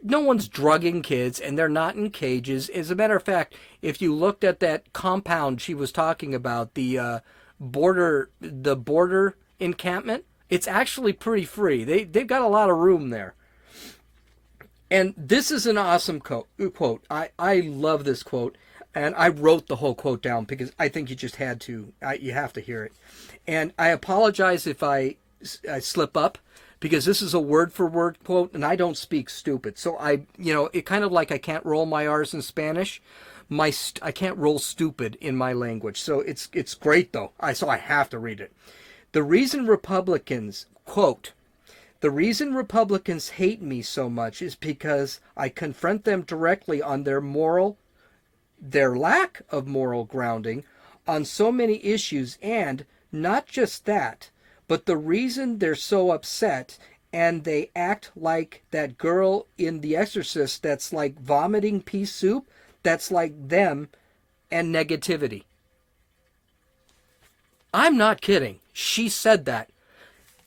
No one's drugging kids, and they're not in cages. As a matter of fact, if you looked at that compound she was talking about, the border encampment, it's actually pretty free. They've got a lot of room there. And this is an awesome quote. I love this quote, and I wrote the whole quote down because I think you just had to. You have to hear it. And I apologize if I slip up, because this is a word-for-word quote, and I don't speak stupid. So it kind of like I can't roll my R's in Spanish. I can't roll stupid in my language. So it's great though. So I have to read it. The reason Republicans, quote, the reason Republicans hate me so much is because I confront them directly on their lack of moral grounding on so many issues, and not just that, but the reason they're so upset and they act like that girl in The Exorcist that's like vomiting pea soup, that's like them and negativity. I'm not kidding. She said that.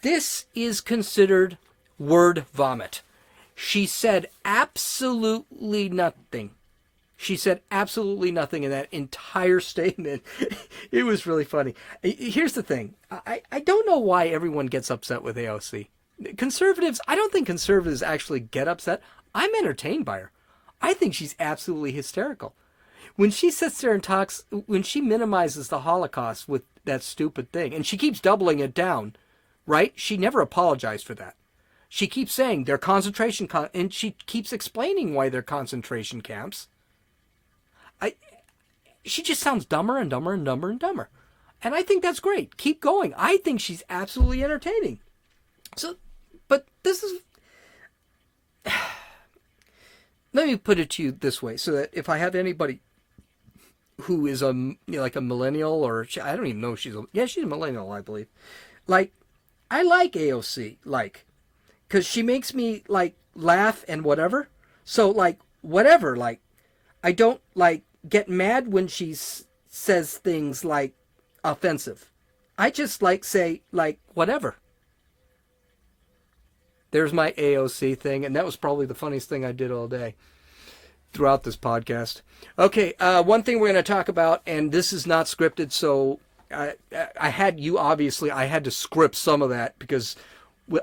This is considered word vomit. She said absolutely nothing. She said absolutely nothing in that entire statement. It was really funny. Here's the thing. I don't know why everyone gets upset with AOC. Conservatives, I don't think conservatives actually get upset. I'm entertained by her. I think she's absolutely hysterical. When she sits there and talks, when she minimizes the Holocaust with that stupid thing, and she keeps doubling it down, right? She never apologized for that. She keeps saying they're concentration camps, and she keeps explaining why they're concentration camps. She just sounds dumber and dumber and dumber and dumber. And I think that's great. Keep going. I think she's absolutely entertaining. So, but this is... Let me put it to you this way, so that if I have anybody who is like a millennial, or I don't even know if she's a millennial, I believe. Like, I like AOC, because she makes me laugh and whatever. So whatever, I don't get mad when she says things offensive. I just say whatever. There's my AOC thing, and that was probably the funniest thing I did all day throughout this podcast. Okay, one thing we're going to talk about, and this is not scripted, so I had to script some of that, because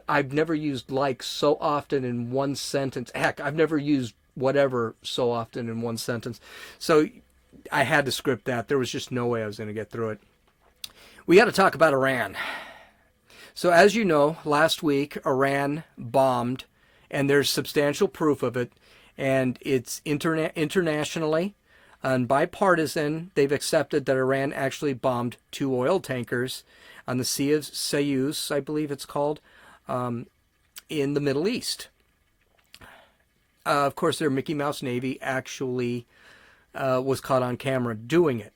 I've never used so often in one sentence. Heck, I've never used whatever so often in one sentence. So I had to script that. There was just no way I was going to get through it. We got to talk about Iran. So as you know, last week Iran bombed, and there's substantial proof of it, and it's internationally and bipartisan. They've accepted that Iran actually bombed 2 oil tankers on the Sea of Soyuz, I believe it's called, in the Middle East. Of course, their Mickey Mouse Navy actually was caught on camera doing it.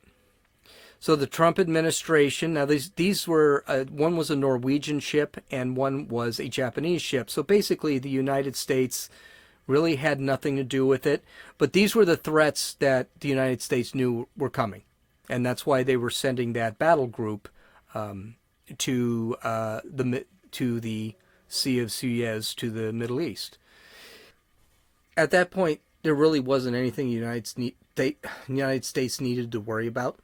So the Trump administration, now these were, one was a Norwegian ship and one was a Japanese ship. So basically the United States really had nothing to do with it. But these were the threats that the United States knew were coming. And that's why they were sending that battle group to the Sea of Suez, to the Middle East. At that point, there really wasn't anything the United States needed to worry about.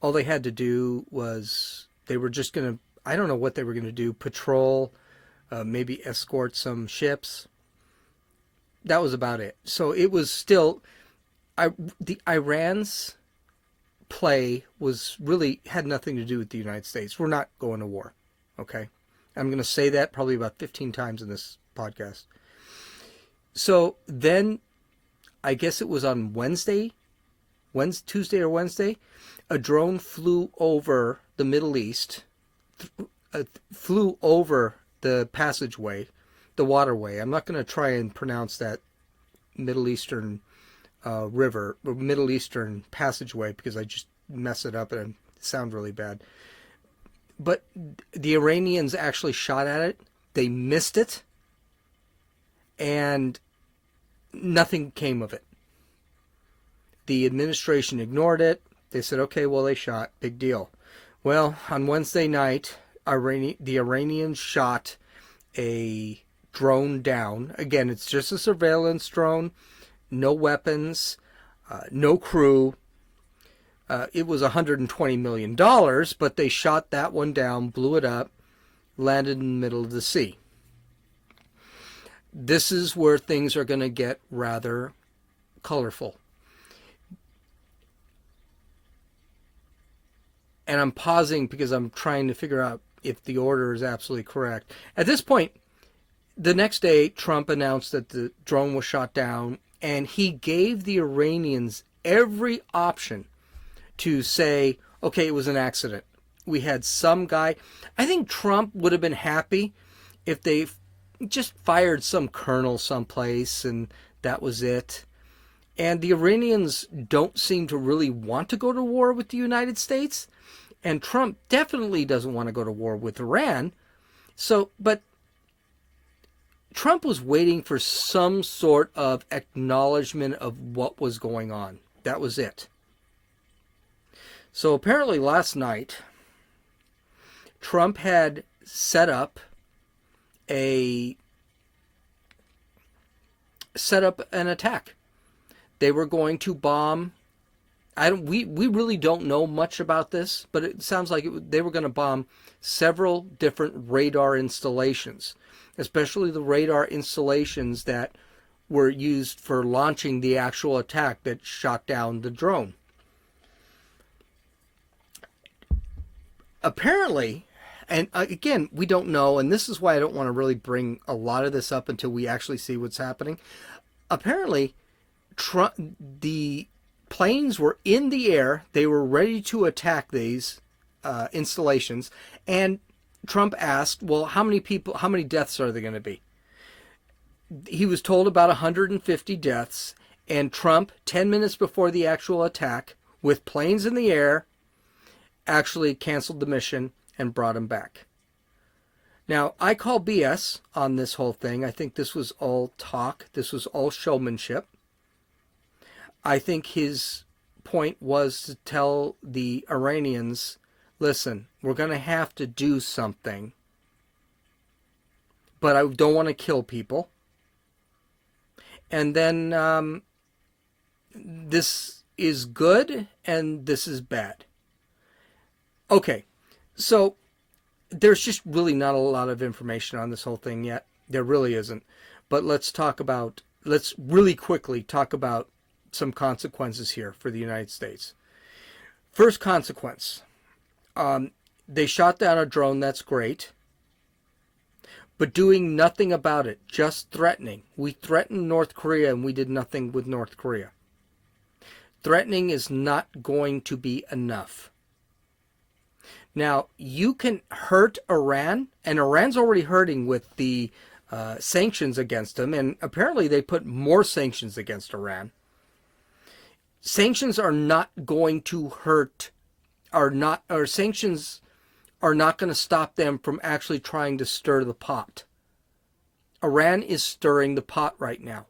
All they had to do was, they were just going to, I don't know what they were going to do, patrol, maybe escort some ships. That was about it. So it was still, the Iran's play was really had nothing to do with the United States. We're not going to war. Okay? I'm going to say that probably about 15 times in this podcast. So then, I guess it was on Tuesday or Wednesday, a drone flew over the Middle East, flew over the passageway, the waterway. I'm not going to try and pronounce that Middle Eastern river, or Middle Eastern passageway, because I just mess it up and it sounds really bad. But the Iranians actually shot at it. They missed it. And nothing came of it. The administration ignored it. They said, okay, well, they shot. Big deal. Well, on Wednesday night, the Iranians shot a drone down. Again, it's just a surveillance drone. No weapons. No crew. It was $120 million, but they shot that one down, blew it up, landed in the middle of the sea. This is where things are going to get rather colorful. And I'm pausing because I'm trying to figure out if the order is absolutely correct. At this point, the next day, Trump announced that the drone was shot down, and he gave the Iranians every option to say, okay, it was an accident. We had some guy. I think Trump would have been happy if they just fired some colonel someplace and that was it. And the Iranians don't seem to really want to go to war with the United States. And Trump definitely doesn't want to go to war with Iran. So, but Trump was waiting for some sort of acknowledgement of what was going on. That was it. So apparently last night, Trump had set up an attack. They were going to bomb. We really don't know much about this, but it sounds like they were going to bomb several different radar installations, especially the radar installations that were used for launching the actual attack that shot down the drone. Apparently, and again, we don't know, and this is why I don't want to really bring a lot of this up until we actually see what's happening. Apparently, the planes were in the air. They were ready to attack these installations, and Trump asked, well, how many deaths are there going to be? He was told about 150 deaths, and Trump, 10 minutes before the actual attack, with planes in the air, actually canceled the mission and brought him back. Now, I call BS on this whole thing. I think this was all talk. This was all showmanship. I think his point was to tell the Iranians, listen, we're going to have to do something, but I don't want to kill people. And then this is good and this is bad. Okay, so there's just really not a lot of information on this whole thing yet. There really isn't. But let's really quickly talk about some consequences here for the United States. First consequence, they shot down a drone, that's great, but doing nothing about it, just threatening. We threatened North Korea and we did nothing with North Korea. Threatening is not going to be enough. Now, you can hurt Iran, and Iran's already hurting with the sanctions against them, and apparently they put more sanctions against Iran. Sanctions are not going to hurt, sanctions are not going to stop them from actually trying to stir the pot. Iran is stirring the pot right now.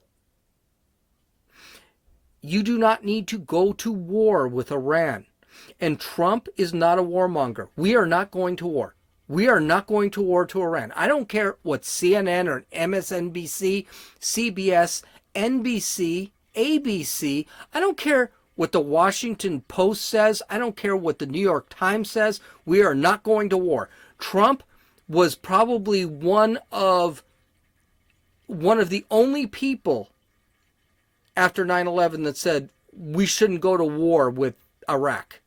You do not need to go to war with Iran. And Trump is not a warmonger. We are not going to war. We are not going to war to Iran. I don't care what CNN or MSNBC, CBS, NBC, ABC, I don't care what the Washington Post says. I don't care what the New York Times says. We are not going to war. Trump was probably one of the only people after 9/11 that said we shouldn't go to war with Iraq.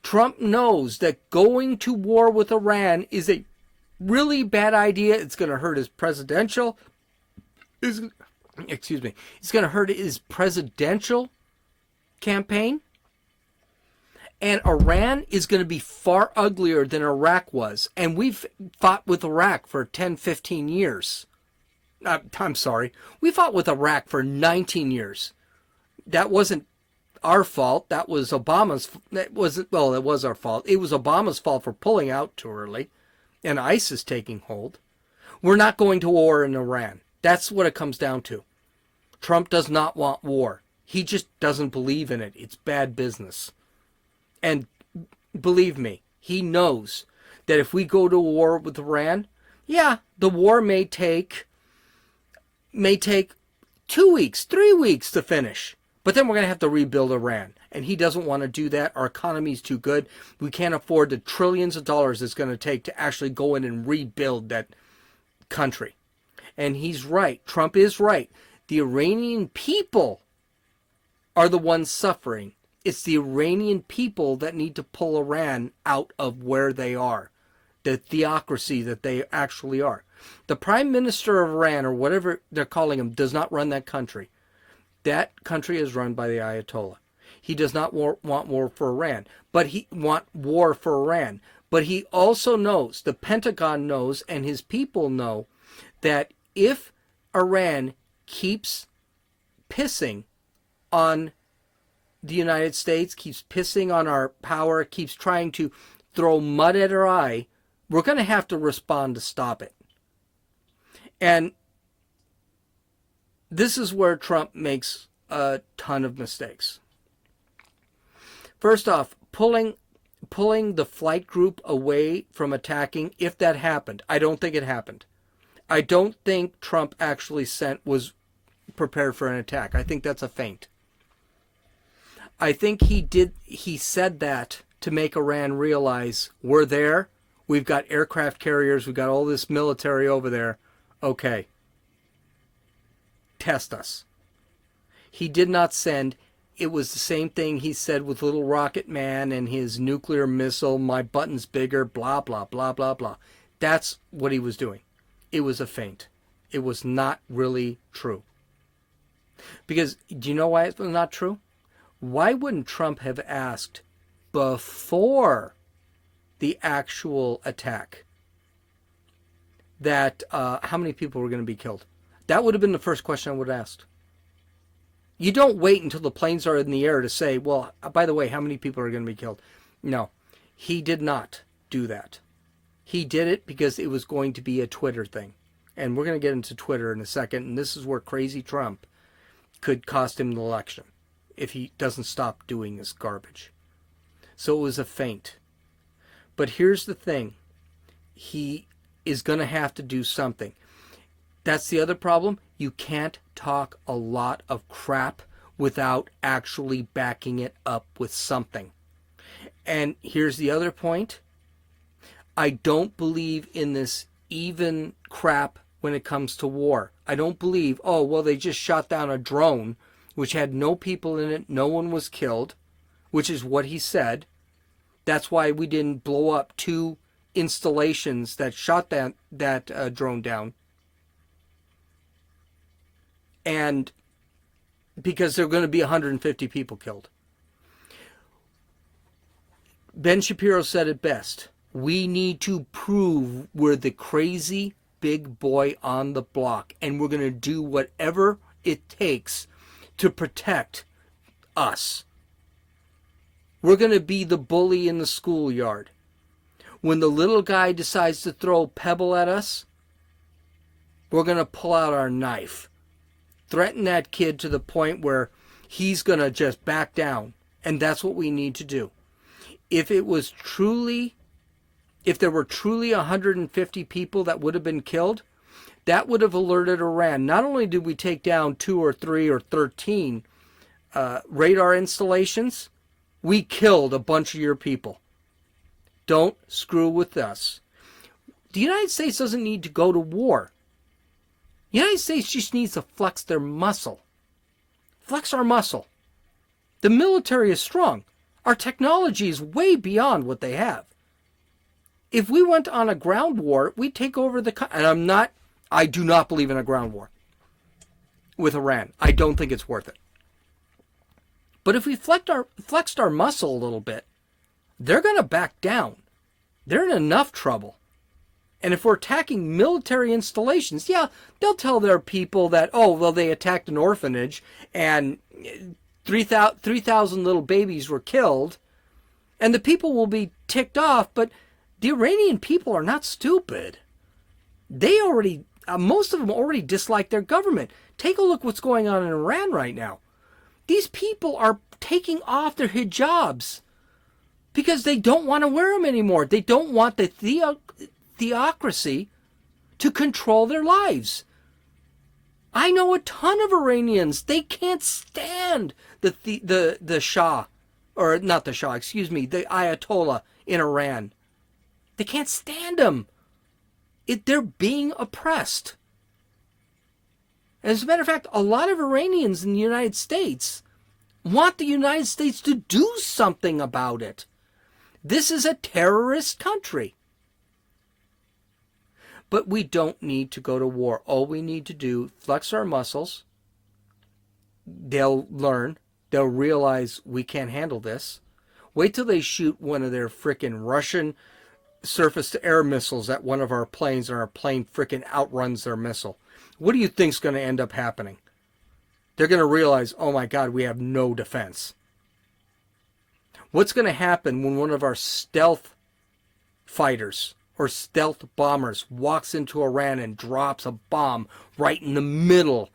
Trump knows that going to war with Iran is a really bad idea. It's going to hurt his presidential, it's going to hurt his presidential campaign. And Iran is going to be far uglier than Iraq was. And we've fought with Iraq for 10, 15 years. I'm sorry. We fought with Iraq for 19 years. That wasn't our fault. That was Obama's. It was our fault. It was Obama's fault for pulling out too early and ISIS taking hold. We're not going to war in Iran. That's what it comes down to. Trump does not want war. He just doesn't believe in it. It's bad business. And believe me, he knows that if we go to war with Iran, yeah, the war may take 2 weeks, 3 weeks to finish. But then we're going to have to rebuild Iran. And he doesn't want to do that. Our economy is too good. We can't afford the trillions of dollars it's going to take to actually go in and rebuild that country. And he's right. Trump is right. The Iranian people are the ones suffering. It's the Iranian people that need to pull Iran out of where they are, the theocracy that they actually are. The prime minister of Iran, or whatever they're calling him, does not run that country. That country is run by the Ayatollah. He does not want war for Iran, but he also knows, the Pentagon knows, and his people know, that if Iran keeps pissing on the United States, keeps pissing on our power, keeps trying to throw mud at our eye, we're going to have to respond to stop it. And this is where Trump makes a ton of mistakes. First off, pulling the flight group away from attacking, if that happened. I don't think it happened. I don't think Trump actually was prepared for an attack. I think that's a feint. I think he said that to make Iran realize we're there. We've got aircraft carriers. We've got all this military over there. Okay. Test us. He did not send. It was the same thing he said with Little Rocket Man and his nuclear missile, my button's bigger, blah, blah, blah, blah, blah. That's what he was doing. It was a feint. It was not really true. Because, do you know why it was not true? Why wouldn't Trump have asked before the actual attack that how many people were going to be killed? That would have been the first question I would have asked. You don't wait until the planes are in the air to say, well, by the way, how many people are going to be killed? No, he did not do that. He did it because it was going to be a Twitter thing. And we're going to get into Twitter in a second. And this is where crazy Trump could cost him the election if he doesn't stop doing this garbage. So it was a feint. But here's the thing. He is going to have to do something. That's the other problem. You can't talk a lot of crap without actually backing it up with something. And here's the other point. I don't believe in this even crap when it comes to war. I don't believe, oh, well, they just shot down a drone, which had no people in it, no one was killed, which is what he said. That's why we didn't blow up 2 installations that shot that drone down. And because there are going to be 150 people killed. Ben Shapiro said it best. We need to prove we're the crazy big boy on the block, and we're going to do whatever it takes to protect us. We're going to be the bully in the schoolyard. When the little guy decides to throw a pebble at us, we're going to pull out our knife. Threaten that kid to the point where he's going to just back down. And that's what we need to do. If there were truly 150 people that would have been killed, that would have alerted Iran. Not only did we take down 2 or 3 or 13 radar installations, we killed a bunch of your people. Don't screw with us. The United States doesn't need to go to war. The United States just needs to flex their muscle. Flex our muscle. The military is strong. Our technology is way beyond what they have. If we went on a ground war, we'd take over and I do not believe in a ground war with Iran. I don't think it's worth it. But if we flexed our muscle a little bit, they're going to back down. They're in enough trouble. And if we're attacking military installations, yeah, they'll tell their people that, oh, well, they attacked an orphanage and 3,000 little babies were killed. And the people will be ticked off, but the Iranian people are not stupid. They already, most of them already dislike their government. Take a look what's going on in Iran right now. These people are taking off their hijabs because they don't want to wear them anymore. They don't want the theocracy to control their lives. I know a ton of Iranians. They can't stand the Shah, or not the Shah, excuse me, the Ayatollah in Iran. They can't stand him. They're being oppressed. As a matter of fact, a lot of Iranians in the United States want the United States to do something about it. This is a terrorist country. But we don't need to go to war. All we need to do, flex our muscles. They'll learn. They'll realize we can't handle this. Wait till they shoot one of their frickin' Russian surface-to-air missiles at one of our planes, and our plane frickin' outruns their missile. What do you think's going to end up happening? They're going to realize, oh my God, we have no defense. What's going to happen when one of our stealth fighters or stealth bombers walks into Iran and drops a bomb right in the middle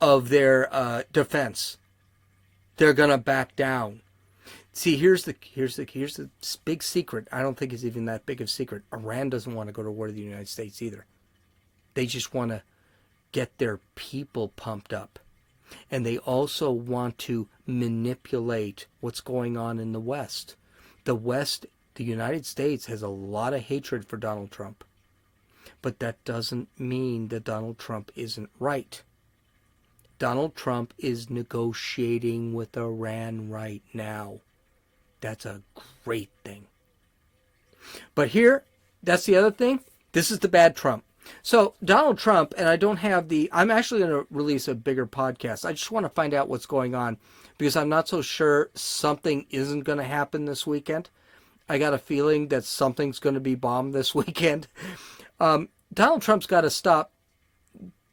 of their defense? They're going to back down. See, here's the big secret. I don't think it's even that big of a secret. Iran doesn't want to go to war with the United States either. They just want to get their people pumped up. And they also want to manipulate what's going on in the West. The West, the United States, has a lot of hatred for Donald Trump. But that doesn't mean that Donald Trump isn't right. Donald Trump is negotiating with Iran right now. That's a great thing. But here, that's the other thing. This is the bad Trump. So Donald Trump, and I don't have I'm actually going to release a bigger podcast. I just want to find out what's going on because I'm not so sure something isn't going to happen this weekend. I got a feeling that something's going to be bombed this weekend. Donald Trump's got to stop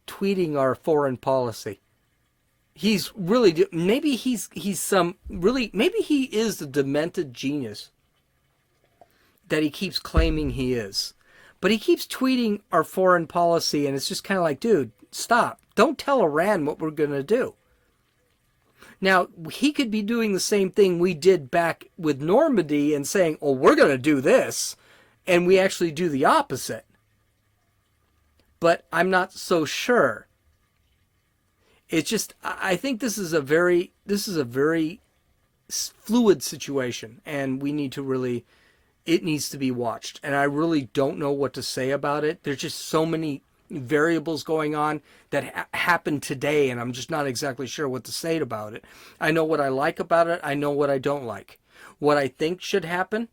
tweeting our foreign policy. He's really, maybe he is the demented genius that he keeps claiming he is. But he keeps tweeting our foreign policy, and it's just kind of like, dude, stop. Don't tell Iran what we're going to do. Now, he could be doing the same thing we did back with Normandy and saying, oh, we're going to do this, and we actually do the opposite. But I'm not so sure. It's just, I think this is a very fluid situation, and we need to really, it needs to be watched. And I really don't know what to say about it. There's just so many variables going on that happened today, and I'm just not exactly sure what to say about it. I know what I like about it. I know what I don't like. What I think should happen,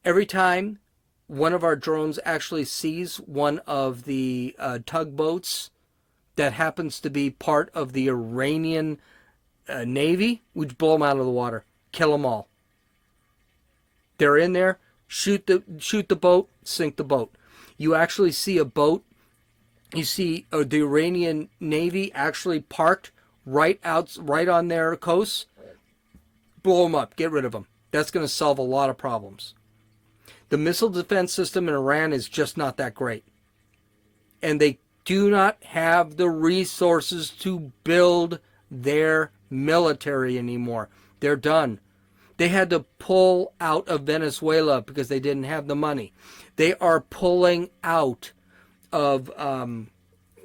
every time one of our drones actually sees one of the tugboats that happens to be part of the Iranian Navy, we'd blow them out of the water, kill them all. They're in there, shoot the boat, sink the boat. You actually see a boat, you see the Iranian Navy actually parked right on their coast, blow them up, get rid of them. That's going to solve a lot of problems. The missile defense system in Iran is just not that great. And they do not have the resources to build their military anymore. They're done. They had to pull out of Venezuela because they didn't have the money. They are pulling out of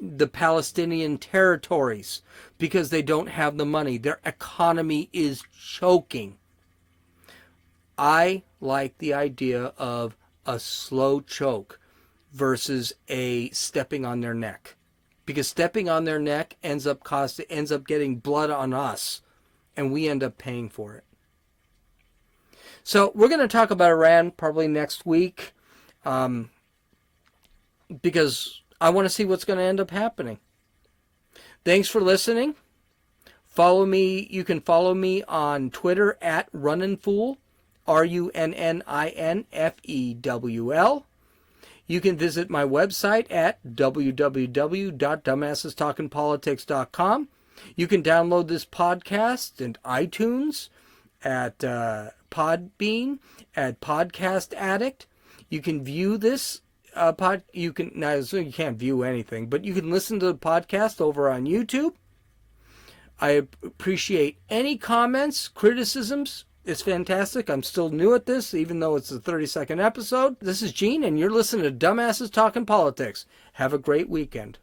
the Palestinian territories because they don't have the money. Their economy is choking. I like the idea of a slow choke versus a stepping on their neck, because stepping on their neck ends up getting blood on us, and we end up paying for it. So we're going to talk about Iran probably next week, because I want to see what's going to end up happening. Thanks for listening. Follow me. You can follow me on Twitter at runninfool, RUNNINFEWL. You can visit my website at www.dumbassestalkingpolitics.com. You can download this podcast in iTunes, at Podbean, at Podcast Addict. You can view this you can't view anything, but you can listen to the podcast over on YouTube. I appreciate any comments, criticisms. It's fantastic. I'm still new at this, even though it's a 30-second episode. This is Gene, and you're listening to Dumbasses Talking Politics. Have a great weekend.